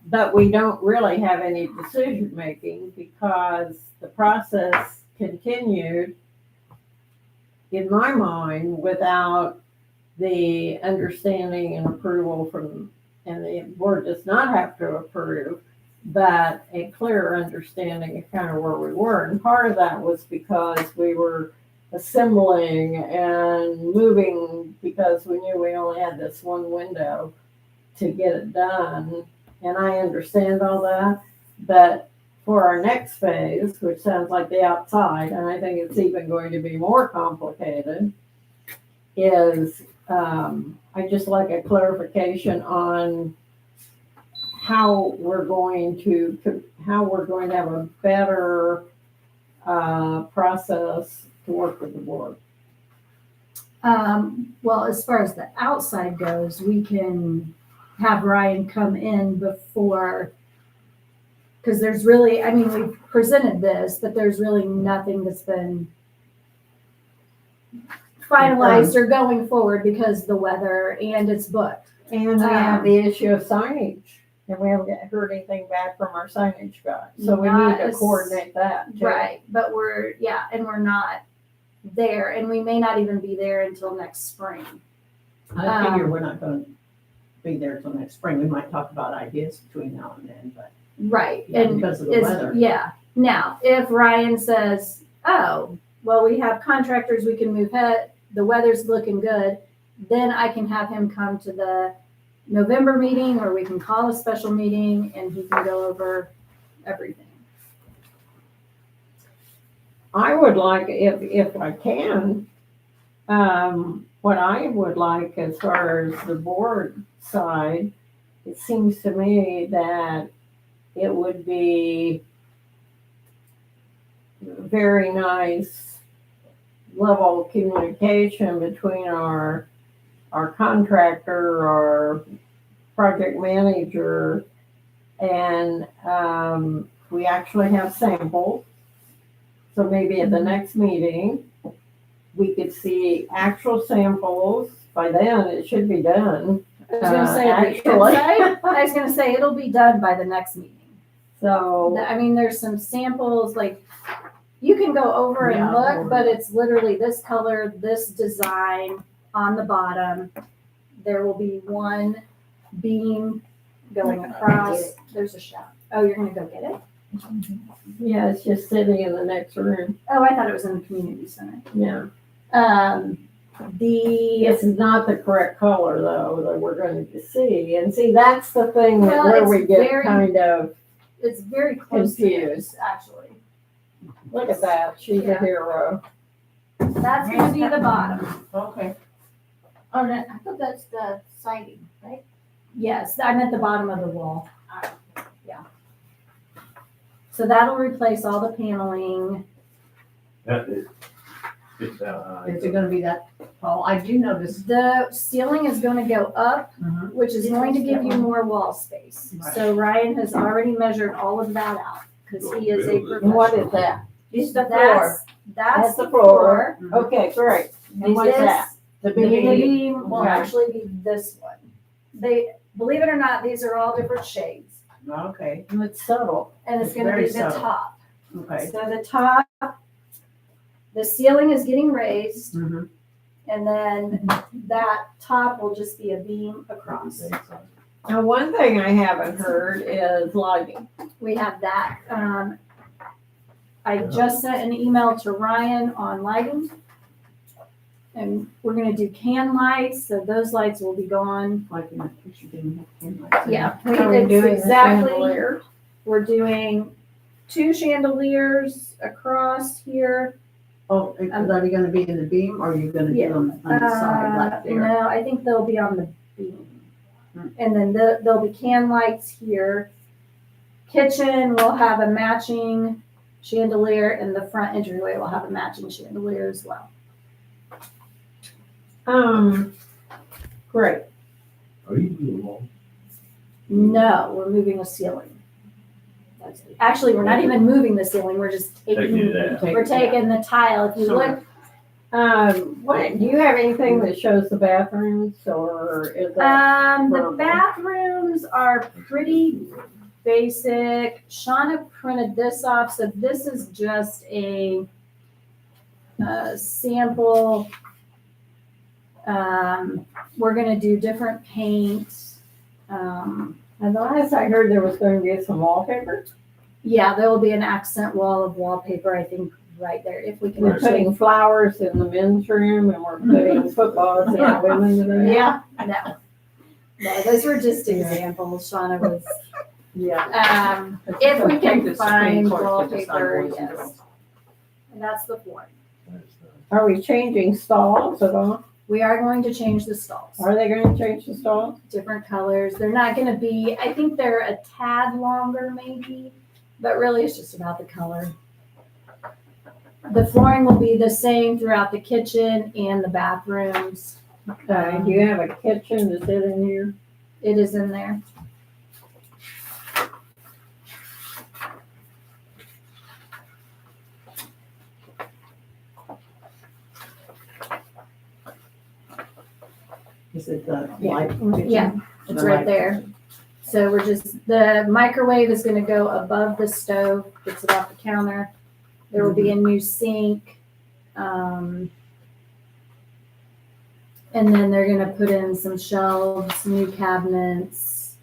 but we don't really have any decision making because the process continued in my mind without the understanding and approval from, and the board does not have to approve, but a clear understanding of kind of where we were. And part of that was because we were assembling and moving because we knew we only had this one window to get it done. And I understand all that, but for our next phase, which sounds like the outside, and I think it's even going to be more complicated, is I just like a clarification on how we're going to have a better process to work with the board. Well, as far as the outside goes, we can have Ryan come in before, because there's really, I mean, we've presented this, but there's really nothing that's been finalized or going forward because the weather and it's booked. And we have the issue of signage, and we haven't heard anything back from our signage guy. So we Not need to as- coordinate that too. Right, but we're not there, and we may not even be there until next spring. I figure we're not gonna be there till next spring. We might talk about ideas between now and then, but Right, yeah, and because of the is, weather. yeah. Now, if Ryan says, oh, well, we have contractors, we can move ahead, the weather's looking good, then I can have him come to the November meeting, or we can call a special meeting and he can go over everything. I would like, if I can, what I would like as far as the board side, it seems to me that it would be very nice level of communication between our contractor, our project manager, and we actually have samples. So maybe at the next meeting, we could see actual samples. By then, it should be done. I was gonna say, Actually. I was gonna say, it'll be done by the next meeting. So, I mean, there's some samples, like, you can go over and Yeah, look, over. but it's literally this color, this design on the bottom. There will be one beam going across. There's a shop. Oh, you're gonna go get it? yeah, it's just sitting in the next room. Oh, I thought it was in the community center. Yeah. The, It's not the correct color though, that we're going to see. And see, that's the thing that Well, where it's we get very- kind of, it's very close to yours, actually. look at that, she's a Yeah. hero. That's gonna be the bottom. Okay. Oh, no, I thought that's the siding, right? Yes, I'm at the bottom of the wall. Yeah. So that'll replace all the paneling. That is, it's that high. Is it gonna be that tall? I do notice. The ceiling is gonna go up, Mhm. which is going to give you more wall space. So Ryan has already measured all of that out, because he is a And what professional. is that? It's the floor. That's That's the the floor. floor. Okay, great. And what's that? The The beam? beam will Okay. actually be this one. They, believe it or not, these are all different shades, Okay, It's subtle. and it's It's gonna very be the subtle. top. okay. So the top, the ceiling is getting raised, Mhm. and then that top will just be a beam across. Now, one thing I haven't heard is lighting. We have that, I just sent an email to Ryan on lighting. And we're gonna do can lights, so those lights will be gone. Like in that picture, didn't have can lights in it. Yeah, Are we it's doing the exactly, chandelier? we're doing 2 chandeliers across here. Oh, are they gonna be in the beam, or are you gonna do them on the side like there? No, I think they'll be on the beam. Hmm. And then there'll be can lights here. Kitchen will have a matching chandelier, and the front entryway will have a matching chandelier as well. Great. Are you doing all? No, we're moving a ceiling. Actually, we're not even moving the ceiling, we're just Taking it out. we're taking the tile. If you So- look, What, do you have anything that shows the bathrooms or is that? the verbal? bathrooms are pretty basic. Shauna printed this off, so this is just a sample. We're gonna do different paints. And the last I heard there was going to be some wallpaper. Yeah, there will be an accent wall of wallpaper, I think, right there, if we can We're actually. putting flowers in the men's room and we're putting footballs in the women's room. Yeah, no. No, those were just examples. Shauna was, Yeah. if we Take can the Supreme find Court to decide wallpaper, boys and yes. girls. And that's the floor. That's Are we changing stalls at all? We are going to change the stalls, Are they going to change the stalls? different colors. They're not gonna be, I think they're a tad longer maybe, but really it's just about the color. The flooring will be the same throughout the kitchen and the bathrooms. Okay, do you have a kitchen? Is it in here? It is in there. Is it the Yeah. light kitchen? Yeah, it's The right light there. kitchen. So we're just, the microwave is gonna go above the stove, gets it off the counter. There will be a new sink. And then they're gonna put in some shelves, new cabinets,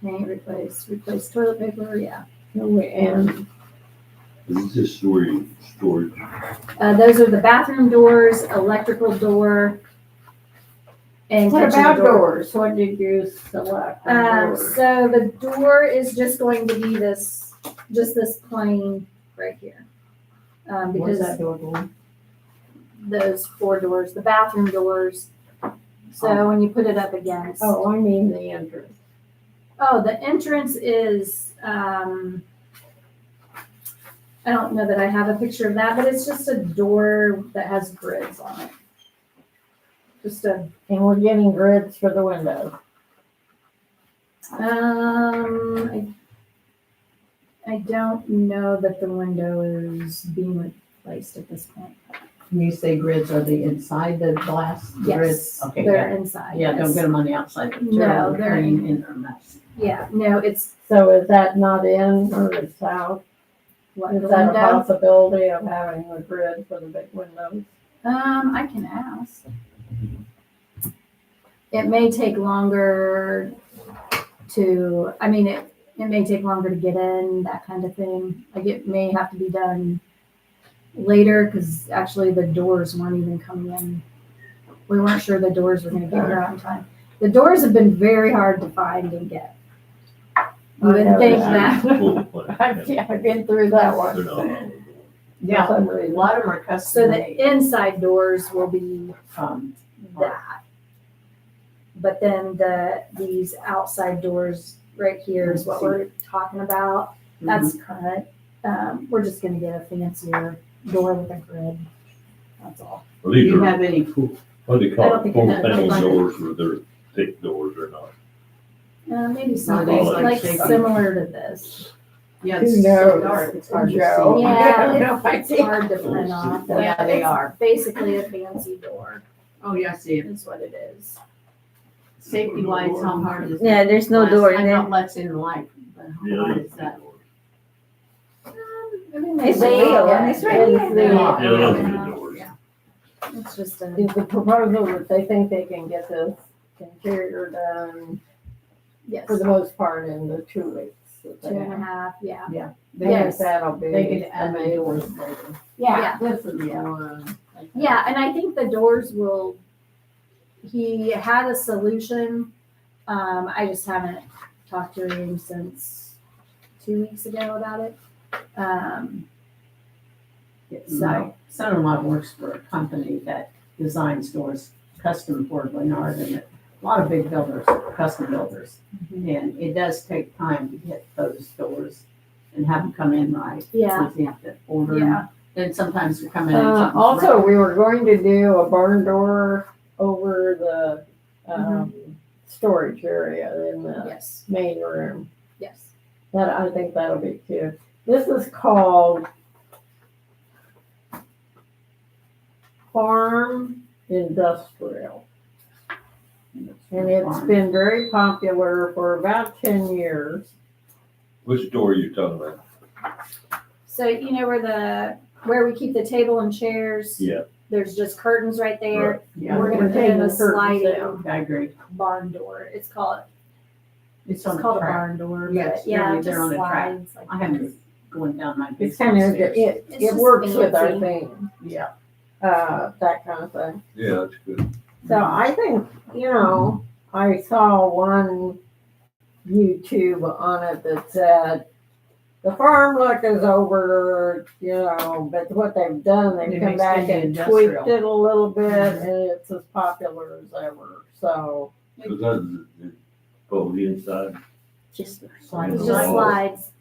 paint, replace toilet paper, yeah. And Is this storage? Those are the bathroom doors, electrical door. And what kitchen about door. doors? What did you select? on doors? So the door is just going to be just this plain right here. Where's Because that door going? those 4 doors, the bathroom doors. So when you put it up against. Oh, I mean the entrance. Oh, the entrance is, I don't know that I have a picture of that, but it's just a door that has grids on it. Just a, And we're getting grids for the windows. I don't know that the window is being replaced at this point. When you say grids, are they inside the glass Yes, grids? Okay, they're yeah. inside. Yeah, don't yes. get them on the outside. No, they're turning in their mess. Yeah, no, it's So is that not in or it's out? what, Is the that a window? possibility of having a grid for the big windows? I can ask. It may take longer it may take longer to get in, that kind of thing. Like it may have to be done later, because actually the doors weren't even coming in. We weren't sure the doors were gonna get here on time. The doors have been very hard to find and get. You I would know think that. that. I've been through that They're one. not. Yeah, For some a reason. lot of them are So custom the made. inside doors will be Right. that. But then these outside doors right here is what we're talking about. That's current. We're just gonna get a fancier door with a grid. That's all. Well, Do these you are, have any, what do you I call don't it, think full it has panel a doors, or they're thick doors or not? Maybe something these like like shaky? similar to this. yeah, Who it's so knows? dark, it's hard to Joe. see. Yeah, I have no it's idea. hard to print off. but Yeah, they it's are. Basically a fancy door Oh, yeah, I see it. is what it is. Safety wise, how hard is it? Yeah, there's no door in I know there. let's in light, but how Yeah, hard these is that? doors. I mean, It's they- real, and it's right Is here. the- Yeah, those are good doors. Yeah. It's just a, Is the proposal that they think they can get this interior done yes. for the most part in the 2 weeks? that two they and a have. half, yeah. They I have, think that'll be they could add the amazing. doors later. Yeah, this is Yeah. one. Yeah, and I think the doors will, he had a solution. I just haven't talked to him since 2 weeks ago about it. My son-in-law works for a company that designs doors custom for Leonard, and a lot of big builders, custom builders. And it does take time to get those doors and have them come in right. Yeah. So you have to order Yeah. them. Then sometimes they come in and something's Also, wrong. we were going to do a barn door over the, storage area in the Yes, main room. yes. That, I think that'll be cute. This is called Farm Industrial. And it's been very popular for about 10 years. Which door are you talking about? So you know where we keep the table and chairs? Yeah. There's just curtains right there. Right. Yeah, We're gonna put in a taking curtains sliding down. I agree. barn door. It's called It's It's on the called a track. barn door, Yes, but yeah, they're it just on the track. slides like I haven't this. going down my It's basement kind of, stairs. it It's it just works with our fancy. theme, Yeah. that kind of thing. Yeah, that's good. So I think, I saw one YouTube on it that said, the farm look is over, but what they've done, They they've come mixed back in the and industrial. tweaked it a little bit, and it's as popular as ever, so. So that's both the inside. Just Slide It the just wall. slides.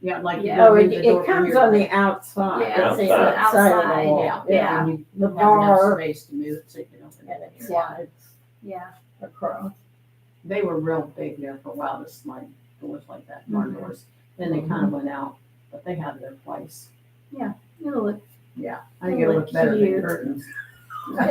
Yeah, like you Yeah. go Oh, in it, the door it from comes your- on the outside. Yeah, It's the outside. outside of the Outside, wall. yeah. And you The have enough bar, space to move it so you can open and it. it slides Yeah. across. They were real big there for a while, to slide doors like that, barn Mhm. doors. Then they kind of went out, but they have their place. It'll look, Yeah, I think it'll look better than Cute. curtains.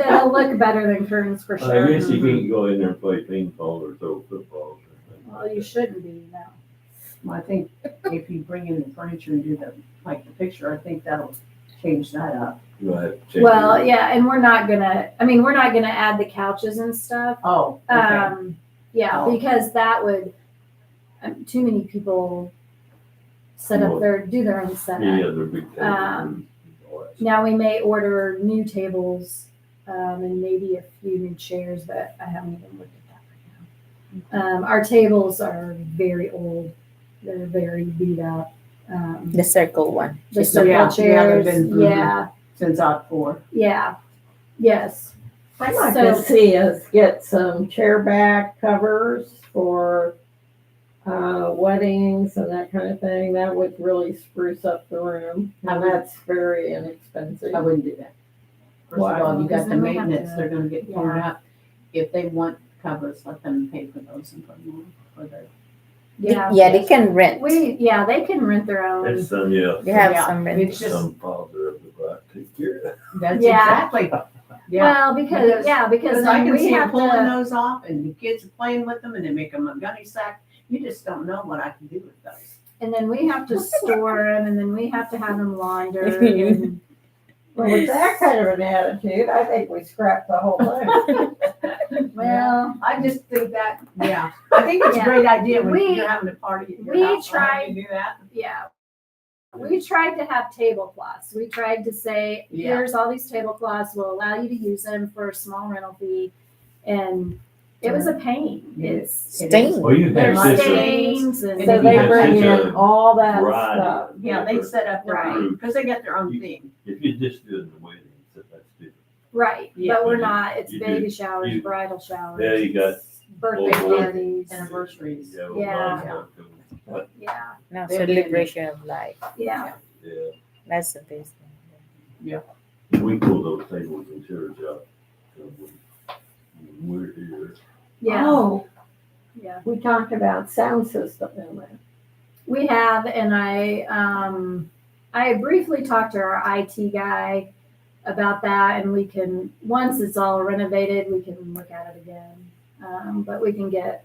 it'll look better than curtains for I sure. guess you can't go in there and play ping pong or throw footballs or anything. Well, you shouldn't be, no. I think if you bring in the furniture and do the picture, I think that'll change that up. You'll have to change Well, it. yeah, and we're not gonna add the couches and stuff. Oh, okay. Yeah, Oh. because that would, too many people do their own setup. Yeah, they're big tables. Um, All that stuff. Now we may order new tables, and maybe a few new chairs, but I haven't even looked at that right now. Our tables are very old. They're very beat up. the circle one. The Just circle yeah, chairs, they've been- yeah, Since '04. yeah, yes. I'd like So- to see us get some chair back covers for weddings and that kind of thing. That would really spruce up the room, and that's very inexpensive. I wouldn't do that. First Why? of all, you got Because the then we have maintenance, to- they're gonna get torn yeah. up. If they want covers, let them pay for those and put them on for their. Yeah. They can rent. They can rent their own. It's some, yeah. They have Yeah, some rent. it's just, Some father of the bride take care of that. that's Yeah. exactly, yeah. Well, because Because I then can we see them have pulling to, those off and the kids are playing with them and they make them a gunny sack. You just don't know what I can do with those. and then we have to store them, and then we have to have them laundered. And, Well, with that kind of an attitude, I think we scrap the whole thing. well, I just think that, yeah, I think it's a Yeah. great idea when We- you're having a party at your we house. Why don't tried- you do that? yeah. We tried to have tablecloths. We tried to say, Yeah. here's all these tablecloths. We'll allow you to use them for a small rental fee. And it was a pain. Yeah. It's, Stain. Well, you there's have such a, stains and. So you they have bring such in a all that variety. stuff. Yeah, they set up their Right. own, because they got their own You- thing. if you just do it in the wedding, that's different. Right, Yeah. but we're not. It's You do- baby showers, you- bridal showers. Yeah, you got birthday full- parties. Anniversaries. Yeah. well, Yeah. mine, but, Yeah, No, They're celebration of life. yeah. yeah, That's the best thing. we pull those tables and chairs out. When we're here. Yeah, Oh, yeah. we talked about sound system in there. We have, and I briefly talked to our IT guy about that, and we can, once it's all renovated, we can look at it again. But we can get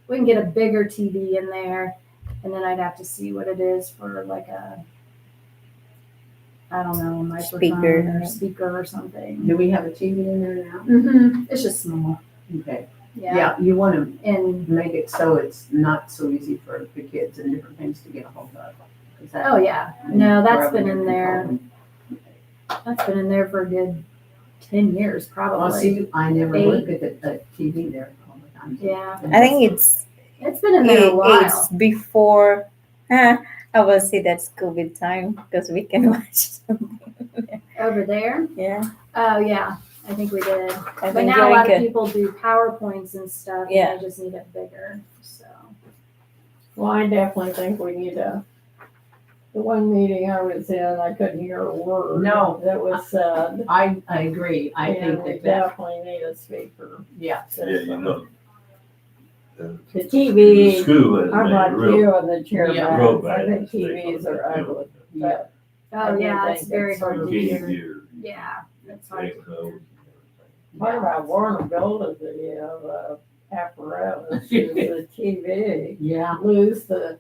a bigger TV in there, and then I'd have to see what it is for like a, I don't know, a microphone Speaker. or speaker or something. Do we have a TV in there now? It's just small. Okay. Yeah, you want to And, make it so it's not so easy for the kids and different things to get a hold of. 'Cause that- oh yeah, no, that's been in Wherever there, you're that's been in there for a good 10 years, Well, probably. see, I never look at the TV there all the time. Yeah, I think it's it's been in there a while. it's before. I will say that's COVID time because we can watch something. Over there? Yeah, Oh, yeah, I think we did. I But think now a lot of during people do PowerPoints and stuff, Yeah. and they just need it bigger, so. Well, I definitely think we need the one meeting I was in, I couldn't hear a word. No. That was said. I agree. I And think we that, definitely need a speaker yeah, Yeah, you know. The TV, School has I'm made like real, you on the chair, Yeah. real Max. I bad think mistake TVs on are that ugly, building. but I Oh, do yeah, think it's very it's hard to sort of Can't hear. hear. Yeah, it's hard. Can't know. part about Warner Builders, the apparatus, is the TV. yeah. Lose the,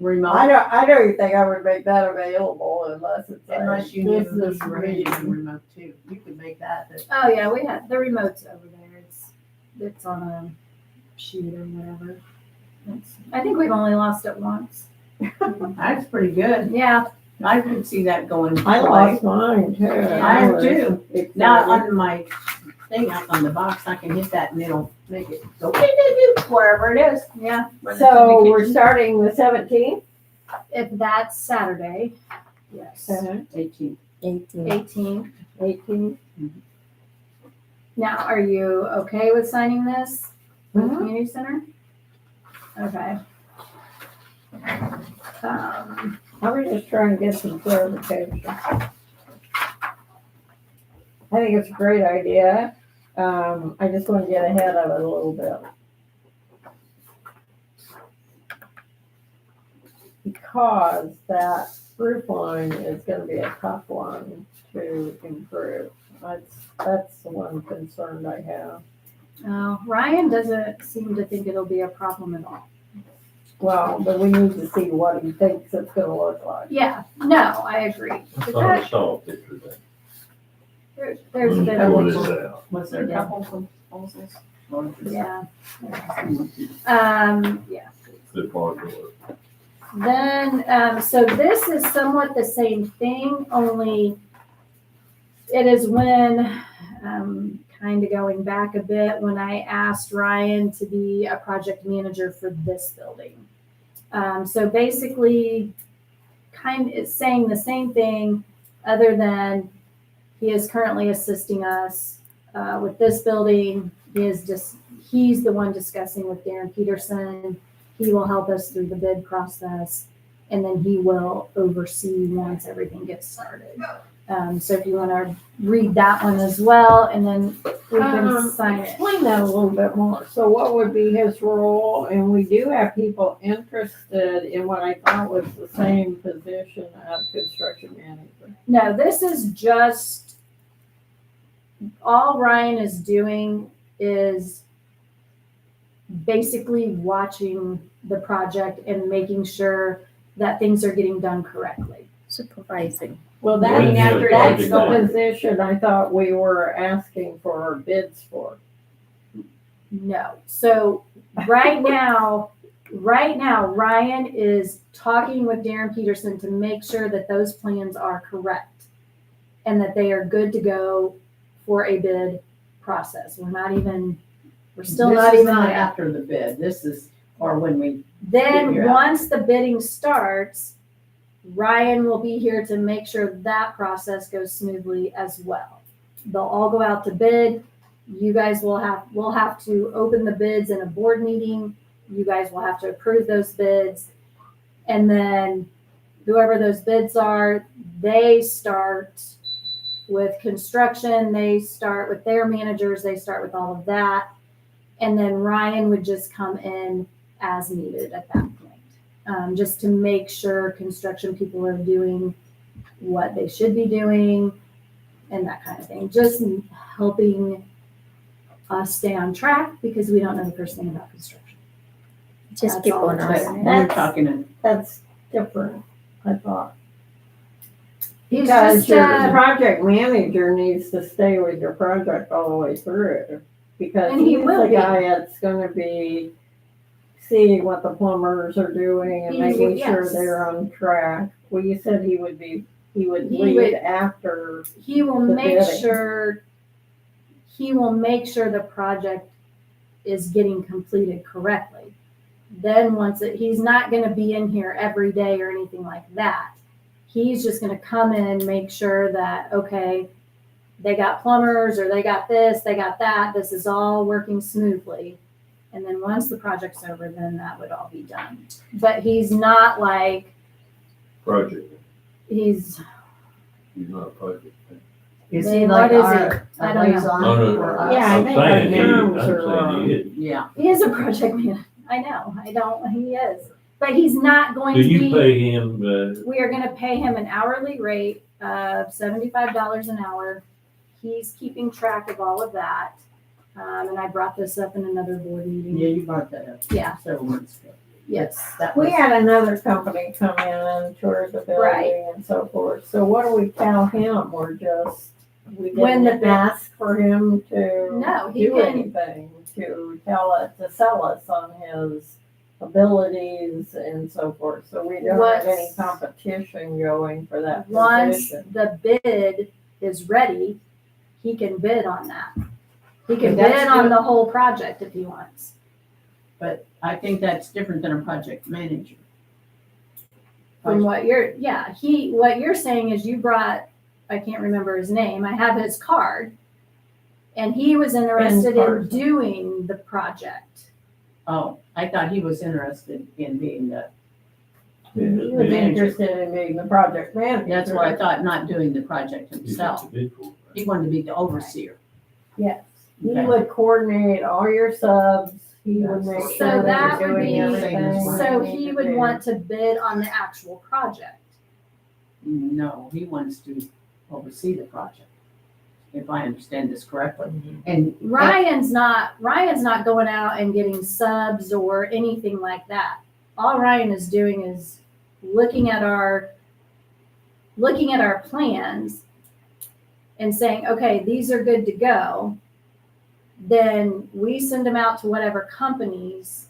Remote, I don't even think I would make that available unless it's unless you like, knew this is you were using reading. remote too. You could make that. Oh, yeah, we had, the remote's over there. It's on a sheet or whatever. I think we've only lost it once. That's pretty good. Yeah, I could see that going. I away. lost mine too. I have was too. excited. Now on my thing up on the box, I can hit that and it'll make it go wherever it is. yeah. So we're starting the 17th? If that's Saturday, yes. 18. 18. 18th. 18th? Now, are you okay with signing this for the Mhm. community center? Okay. I was just trying to get some clarification. I think it's a great idea. I just want to get ahead of it a little bit. Because that roof line is gonna be a tough one to improve. That's the one concern I have. Ryan doesn't seem to think it'll be a problem at all. Well, but we need to see what he thinks it's gonna look like. Yeah, no, I agree. I But thought I that- saw a picture of that. There's been Before a, this out. Was there a Yeah. couple proposals? Or just- yeah, yeah. The park door. Then, so this is somewhat the same thing, only it is when, kind of going back a bit, when I asked Ryan to be a project manager for this building. So basically, it's saying the same thing, other than he is currently assisting us with this building. He's the one discussing with Darren Peterson. He will help us through the bid process, and then he will oversee once everything gets started. So if you want to read that one as well, and then we can sign it. Explain that a little bit more. So what would be his role? And we do have people interested in what I thought was the same position of construction manager. No, this is just, all Ryan is doing is basically watching the project and making sure that things are getting done correctly. Supervising. Well, When that's you're the project position I thought we were asking for bids for. No. So right now, Ryan is talking with Darren Peterson to make sure that those plans are correct and that they are good to go for a bid process. We're still not This is even not there. after the bid. This is, or when we, Then, figure out. once the bidding starts, Ryan will be here to make sure that process goes smoothly as well. They'll all go out to bid. You guys we'll have to open the bids in a board meeting. You guys will have to approve those bids. And then whoever those bids are, they start with construction, they start with their managers, they start with all of that. And then Ryan would just come in as needed at that point, just to make sure construction people are doing what they should be doing and that kind of thing. Just helping us stay on track because we don't know the first thing about construction. Just That's keep all on it but is. asking. we're talking, That's different, I thought. He's Because just, your project manager needs to stay with your project all the way through. because And he he's will the be. guy that's gonna be seeing what the plumbers are doing and He making will- sure yes. they're on track. Well, you said he would He lead would- after, He will The make bidding. sure, the project is getting completed correctly. Then he's not gonna be in here every day or anything like that. He's just gonna come in, make sure that, okay, they got plumbers, or they got this, they got that, this is all working smoothly. And then once the project's over, then that would all be done. But he's not like, Project, he's, he's not a project. Is Then he what like is our I don't know. liaison No, no, for no. us? Yeah, I I'm think our saying he is, terms I'm are saying he is. Yeah, he is a project man. I know, he is. But he's not going Do to you be, pay him, we are gonna pay him an hourly rate of $75 an hour. He's keeping track of all of that. And I brought this up in another board yeah, meeting. you brought that up Yeah, several months ago. yes. That was, we had another company come in and tour the Right. building and so forth. So what do we tell him? We When didn't the- ask for him to No, he do can, anything, to sell us on his abilities and so forth. So we don't have any What's- competition going for that once position. the bid is ready, he can bid on that. He can But that's bid on good. the whole project if he wants. but I think that's different than a project manager. From what what you're saying is you brought, I can't remember his name, I have his card. And he was interested in Carson. doing the project. Oh, I thought he was interested in being the, He was manager. interested in being the project manager. that's what I thought, not doing the project he's himself. got the bid for it. He wanted to be the overseer. Yes, he Okay. would coordinate all your subs, he would make So sure that they're would doing be- everything. So they he need would to do. want to bid on the actual project. No, he wants to oversee the project, if I understand this correctly. And Ryan's not going out and getting subs or anything like that. All Ryan is doing is looking at our plans and saying, okay, these are good to go. Then we send them out to whatever companies.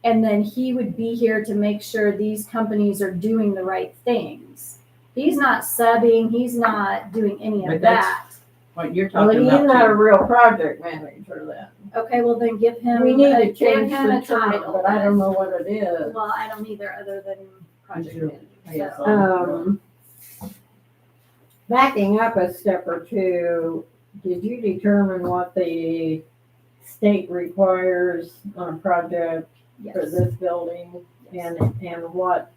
And then he would be here to make sure these companies are doing the right things. He's not subbing, he's not doing any But of that's- that. what you're Well, talking he's not a about, real project manager then. Okay, well then give him, We need to give change him the a term, title. but I don't know what it is. Well, I don't either, other than project Sure. manager. So. Backing up a step or two, did you determine what the state requires on a project for Yes. this building? And what,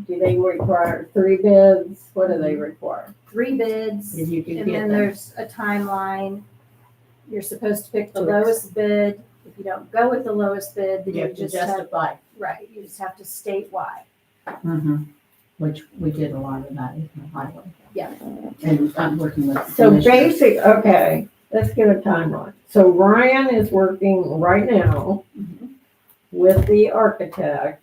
do they require 3 bids? What do they require? 3 bids, if you can and get then them. there's a timeline. You're supposed to pick the To lowest bid. If you don't go with the lowest bid, then You you have to just have, justify. right, you just have to state why. Which we did a lot of that in the highway. Yeah. And I'm working with. the So commissioners. okay, let's give a timeline. So Ryan is working right now Mhm. with the architect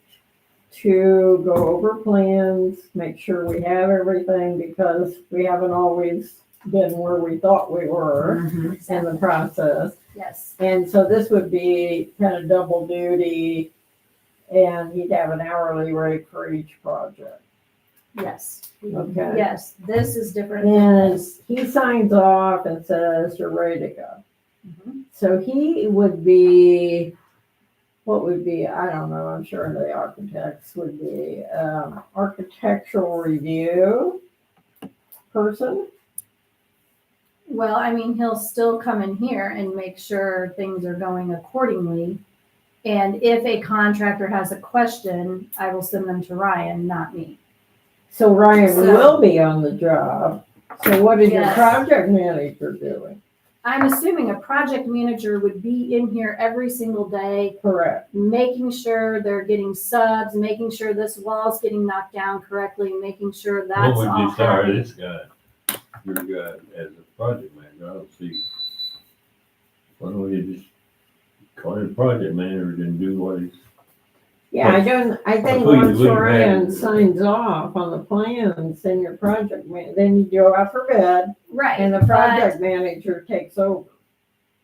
to go over plans, make sure we have everything, because we haven't always been where we thought we were Mhm. in the process. Yes, And so this would be kind of double duty, and he'd have an hourly rate for each project. yes, Okay. yes, this is different than And this. he signs off and says, you're ready to go. Mhm. So he would be, what would be, I don't know, I'm sure the architects would be, architectural review person. Well, I mean, he'll still come in here and make sure things are going accordingly. And if a contractor has a question, I will send them to Ryan, not me. So Ryan So- will be on the job. So what is your Yes. project manager doing? I'm assuming a project manager would be in here every single day, Correct. making sure they're getting subs, making sure this wall's getting knocked down correctly, making sure Why that's don't all we just hire happening. this guy, your guy, as a project manager? I don't see. Why don't we just call him project manager and do what he's, Yeah, I think But we- once we have- Ryan signs off on the plans, then your project man, then you go out for bid Right. and the but- project manager takes over.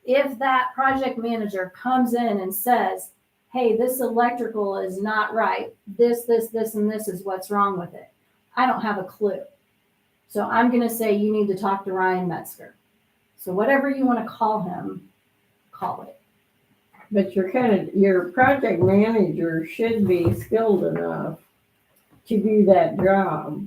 if that project manager comes in and says, hey, this electrical is not right, this, and this is what's wrong with it, I don't have a clue. So I'm gonna say you need to talk to Ryan Metzger. So whatever you wanna call him, call it. But your project manager should be skilled enough to do that job.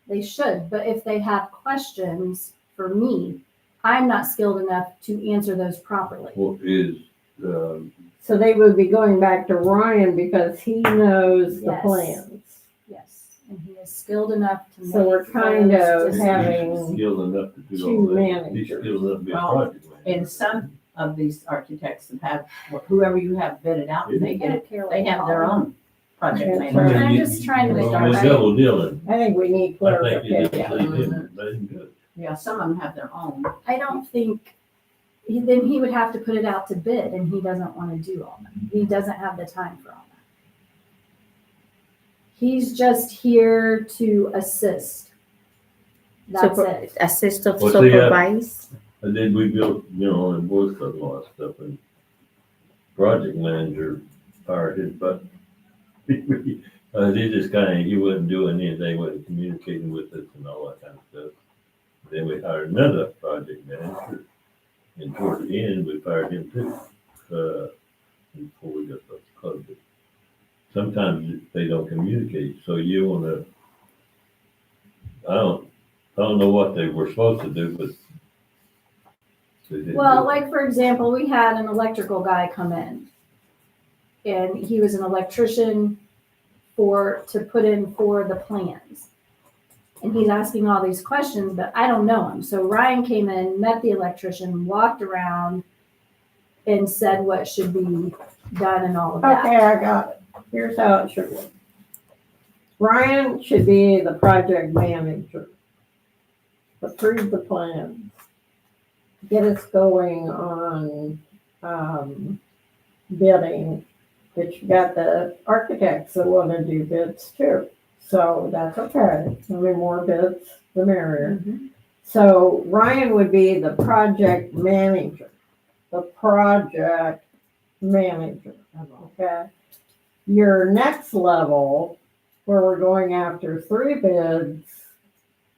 They should, but if they have questions for me, I'm not skilled enough to answer those properly. What is, um, So they would be going back to Ryan because he knows the Yes. plans. Yes, and he is skilled enough to make. So we're kind those of decisions. having skilled enough to do two all that. He's managers. skilled enough to be a Well, project manager. And some of these architects that have, whoever you have bidded out, they I get don't it, care what they you have call their them. own project That's manager. right. I'm just trying to make Well, it we're right. double dealing. I think we need I think you clarification. just leave him, let him do it. Yeah, some of them have their own. I don't think, then he would have to put it out to bid, and he doesn't want to do all that. He doesn't have the time for all that. He's just here to assist. That's it. Assist of Well, see, supervise. And then we built, and voice a lot of stuff, and project manager fired his butt. He just he wasn't doing anything, wasn't communicating with us and all that kind of stuff. Then we hired another project manager, and toward the end, we fired him too, before we got the club. Sometimes they don't communicate, so you wanna, I don't know what they were supposed to do, but they didn't Well, do it. like for example, we had an electrical guy come in. And he was an electrician to put in for the plans. And he's asking all these questions, but I don't know him. So Ryan came in, met the electrician, walked around and said what should be done and all of that. Okay, I got it. Here's how it should work. Ryan should be the project manager. Approve the plans. Get us going on, bidding. But you got the architects that want to do bids too. So that's okay. The more bids, the merrier. Mhm. So Ryan would be the project manager. The project manager, okay? Your next level, where we're going after 3 bids,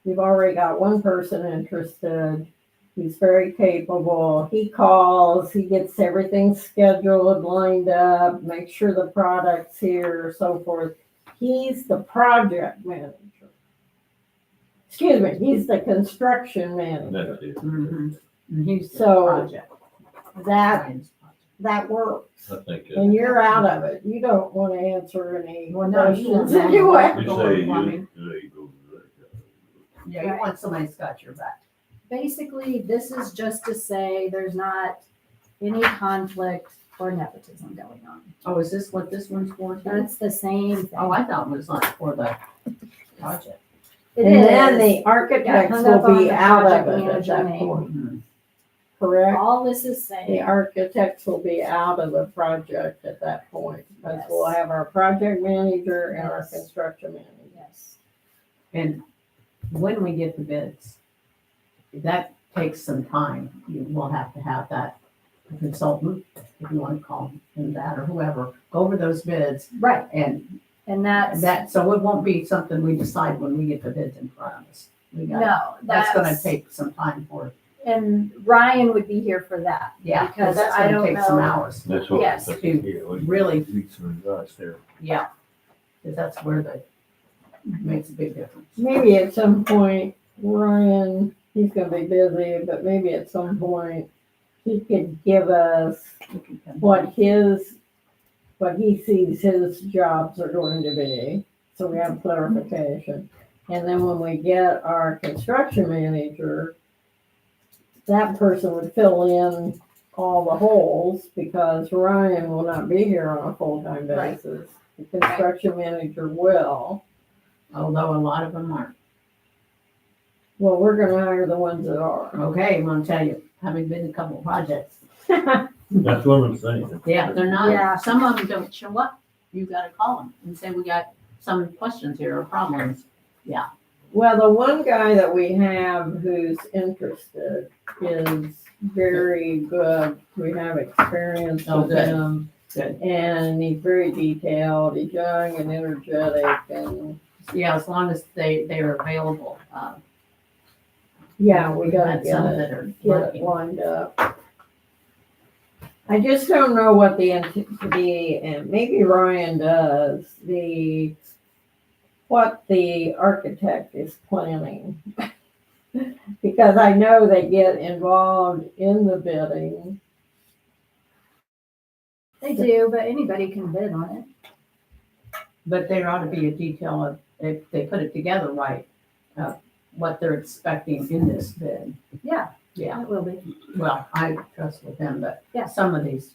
we've already got one person interested. He's very capable. He calls, he gets everything scheduled, lined up, make sure the product's here, so forth. He's the project manager. Excuse me, he's the construction manager. That's it. Mhm. And he's the So- project. That, Ryan's project. that works. I think, And you're out of it. You don't want to answer any Well, no, you want questions that. anyway. you Go say, with plumbing. you go to Yeah, you want somebody that's got your back. Basically, this is just to say there's not any conflict or nepotism going on. Oh, is this what this one's for? too? That's the same thing. Oh, I thought it was like for the project. It And then is. the architects hung up will on be the out of project it at manager that name. point, Mhm. correct? All this is The saying, architects will be out of the project at that point, because Yes. we'll have our project manager and our Yes. construction manager. yes, And when we get the bids, that takes some time. You will have to have that consultant, if you want to call him that or whoever, go over those bids right, and and that's, so it won't be something we decide when we get the bids in front of us. We got, no, that's gonna take some time for, and Ryan would be here for that. yeah, Because because that's I gonna don't take some know- hours. That's what. Yes. that's- To yeah, we really- need some advice there. Yeah, because that's where the, makes a big difference. Maybe at some point, Ryan, he's gonna be busy, but maybe at some point, he could give us We can come- what he sees his jobs are going to be, so we have clarification. And then when we get our construction manager, that person would fill in all the holes, because Ryan will not be here on a full-time Right. basis. The construction manager will. Although a lot of them aren't. Well, we're gonna hire the ones that are. Okay, I'm gonna tell you, having been in a couple of projects, That's what I'm saying. yeah, they're Yeah. not, some of them don't show up. You gotta call them and say, we got some questions here or problems. Well, the one guy that we have who's interested is very good. We have experience Oh, with good. him. Good. And he's very detailed. He's young and energetic and Yeah, as long as they're available. yeah, we gotta had get some it, that are get it working. lined up. I just don't know what and maybe Ryan does, what the architect is planning. Because I know they get involved in the bidding. They do, but anybody can bid on it. But there ought to be a detail of, if they put it together right, what they're expecting in this bid. Yeah, Yeah, it will be. well, I trust with them, but Yeah. some of these,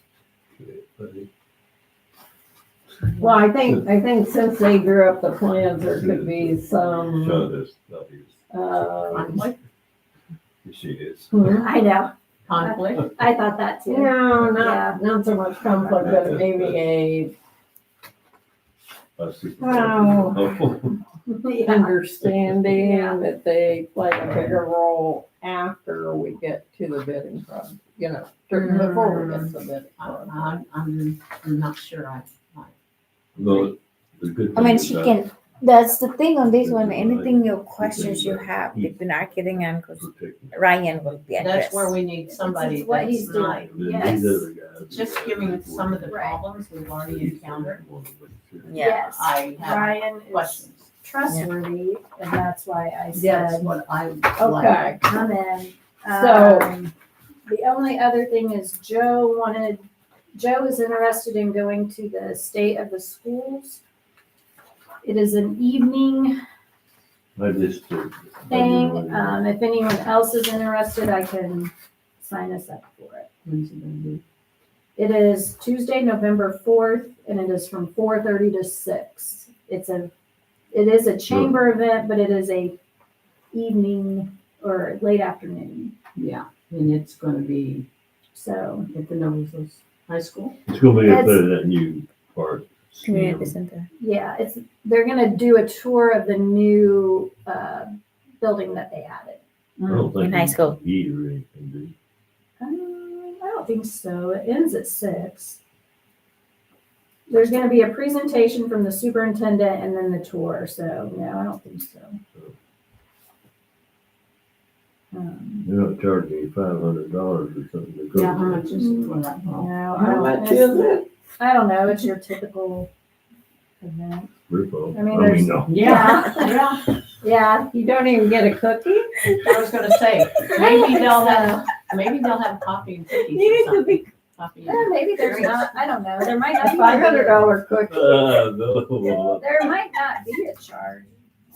Well, I think since they drew up the plans, there could be some, Showed us, conflict, she is. I know. conflict. I thought that too. no, Yeah. not so much conflict, but maybe I see. Oh. Yeah. understanding Yeah. that they play a bigger role after we get to the bidding process, before we get to the bidding process. I'm not sure Well, the good I mean, thing she about can. That's the thing on this one. Right. Anything your questions you have between architect and protecting- Ryan will be addressed. That's where we need somebody This is what that's he's not doing. Then Yes. these other guys. just giving some of the Right. problems we've already encountered. Yeah. Yes. I have Ryan is questions. trustworthy, and that's why I That's said, what I like. Okay, come in. So- The only other thing is Joe is interested in going to the State of the Schools. It is an evening I just. thing. If anyone else is interested, I can sign us up for it. When's it gonna be? It is Tuesday, November 4th, and it is from 4:30 to 6. It is a chamber event, but it is a evening or late afternoon. Yeah, and it's gonna be So at the Novos High School. It's gonna be up That's- there, that new part. Community center. yeah, they're gonna do a tour of the new building that they added. I don't think. In high school. Eat or anything, do you? I don't think so. It ends at 6. There's gonna be a presentation from the superintendent and then the tour, so no, I don't think so. They're not charging you $500 or something to go. Yeah, how there. much is it for that? hall? No, I how don't- much is it? I don't know, it's your typical event. Rip-off. I mean, there's- no. Yeah, yeah. Yeah, You don't even get a cookie? I was gonna say, maybe they'll have coffee and cookies You or need to something. be Coffee yeah, and maybe there's not, I don't know, there might a not be. $500 cookie. No. There might not be a charge,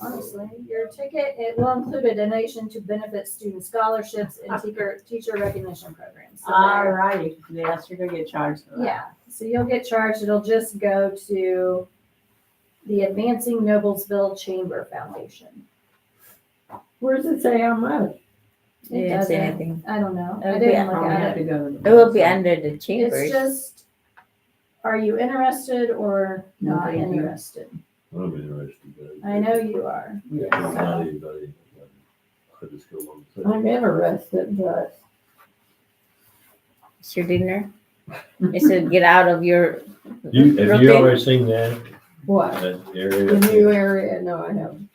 honestly. Your ticket, it will include a donation to benefit student scholarships and teacher recognition programs. So All there- righty, yes, you're gonna get charged for that. Yeah, so you'll get charged, it'll just go to the Advancing Noblesville Chamber Foundation. Where does it say how much? It Didn't say doesn't- anything. I don't know, I It'll be didn't look Probably at have it. to go. to the It will be website. under the It's chambers. just, are you interested or No, not thank you. interested? I'm interested. but- I know you are. Yeah, not anybody. I just go on. and say- I'm interested, but It's your dinner. It's to get out of your. Have you routine. already seen that, what? that The area? new area? No, I haven't.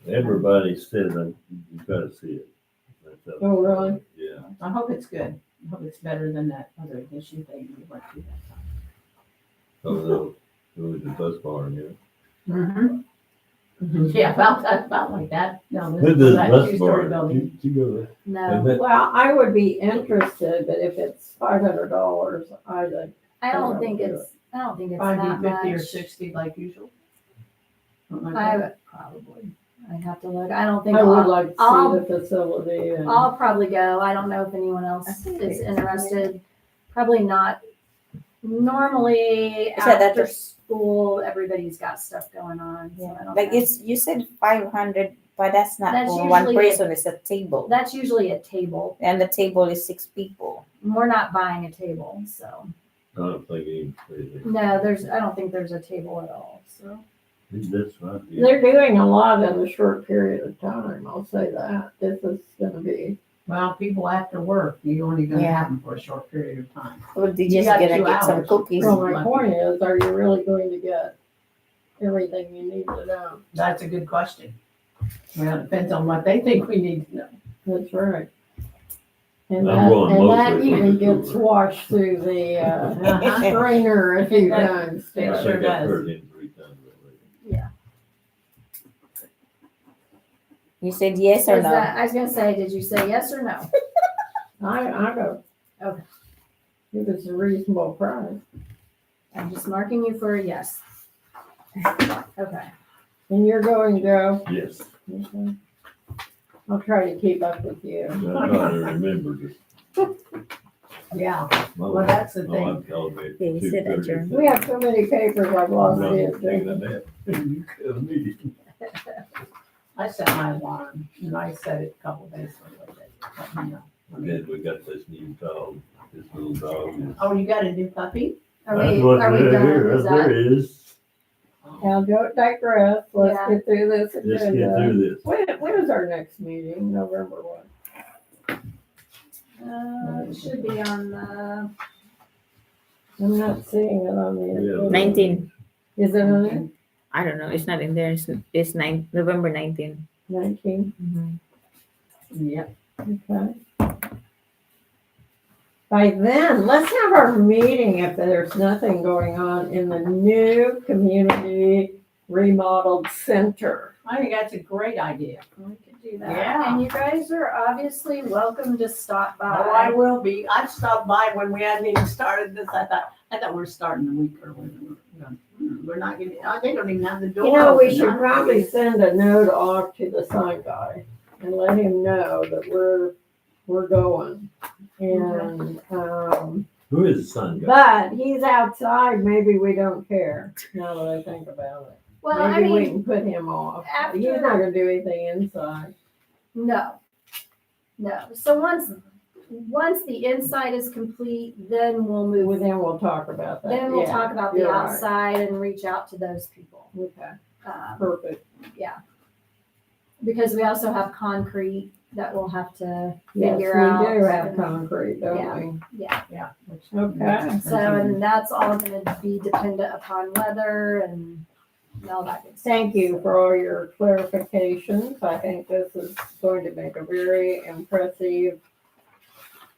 Everybody says that you gotta see it. That's Oh, really? Yeah. I hope it's good. I hope it's better than that other edition thing we went to that time. Oh, no, it was the bus barn, yeah. Mm-hmm. Yeah, about like that. No, this Who is does that bus two-story barn? building. You go there. No, But- Well, I would be interested, but if it's $500, I'd like, I don't I'll think do it's that Probably much. 50 or 60 like usual. Something like I that. would probably, I'd have to look, I don't think, I would I'll, like to I'll- see the facility and. I'll probably go, I don't know if anyone else I think is it's- interested, probably not. Normally, Is that after the- school, everybody's got stuff going on, so I don't Like know. it's you said 500, but that's not That's for one usually person. It's a table, That's usually a table, and the table is 6 people. we're not buying a table, so, I don't think anything. no, I don't think there's a table at all, so. That's right. Yeah. They're doing a lot in a short period of time, I'll say that. This is gonna be Well, people after work, you only gonna Yeah. have them for a short period of time. Well, they You just got gonna 2 get some hours. cookies. So my point is, are you really going to get everything you need to know? That's a good question. Well, it depends on what they think we need to know. That's right. And I'm going that mostly even for the gets tour. washed through the Uh-huh. strainer a few That- times. It I too. sure think I've does. heard him 3 times already. You said yes or Is no? that, I was gonna say, did you say yes or no? I go. Okay. If it's a reasonable price. I'm just marking you for a yes. Okay. And you're going, Joe? Yes, Okay. I'll try to keep up with you. I try to remember this. Yeah, My well, that's the my thing. wife called me at Yeah, you said 2:30. adjourn. We have so many papers, I've lost I'm it. not taking a nap. You could have meeting. I set my alarm and I set it a couple days ago. Let me know. Then we got this new dog, this little dog. is- Oh, you got a new puppy? Are That's we, what are we there done? is, Is there that, is. Now, don't digress. Let's Yeah. get through this Let's get agenda. through this. When is our next meeting? November what? it should be on the, I'm not seeing it on the. Yeah. agenda. 19. Is it on it? I don't know. It's not in there. It's November 19. 19, Yep. okay. By then, let's have our meeting if there's nothing going on in the new community remodeled center. I think that's a great idea. we could do that. Yeah. And you guys are obviously welcome to stop by. Oh, I will be. I stopped by when we hadn't even started this. I thought we were starting a week early. We're not getting, they don't even have the door. You know, we open. should probably send a note off to the sign guy and let him know that we're going. And, Who is the son guy? but he's outside, maybe we don't care, now that I think about it. Well, I Maybe we mean, can put him off. after- He's not gonna do anything inside. no. No. So once the inside is complete, then we'll move. Well, then we'll talk about that. Then we'll Yeah, talk about the you're right. outside and reach out to those people. Okay, Um, perfect. because we also have concrete that we'll have to Yes, we figure out. do have and- concrete, Yeah. don't we? Yeah. Okay. So, and that's all gonna be dependent upon weather and all that good stuff. Thank you for all your clarifications. I think this is going to make a very impressive.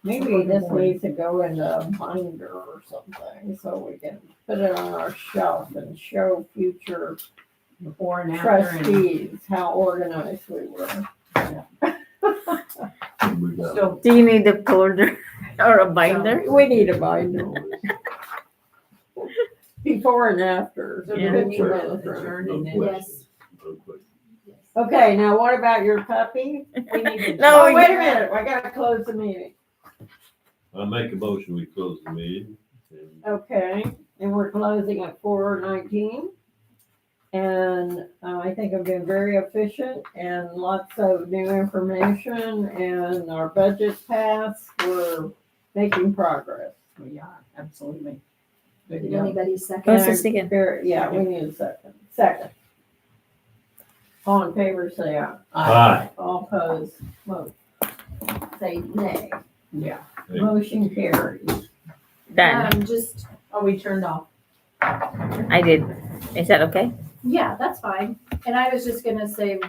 Maybe this needs to go in a binder or something so we can put it on our shelf and show future Before and after. and trustees how organized we were. We got- Still, Do you need a folder or a binder? We need a binder before and after. so Yeah. do we need Picture to of the adjourn No and then question. No question. Okay, now what about your puppy? we need to. No, Oh, wait a minute, I gotta close the meeting. I make a motion, we close the meeting. and Okay, and we're closing at 4:19. And I think I've been very efficient and lots of new information and our budget passed. We're making progress. We are, absolutely. Good to Did go. anybody second? What's the second? Yeah, we need a second. Second. All in favor, say aye. Aye. All opposed, vote. Say nay. Yeah. Motion carries. Done. Just, Oh, we turned off. I did. Is that okay? yeah, that's fine. And I was just gonna say, He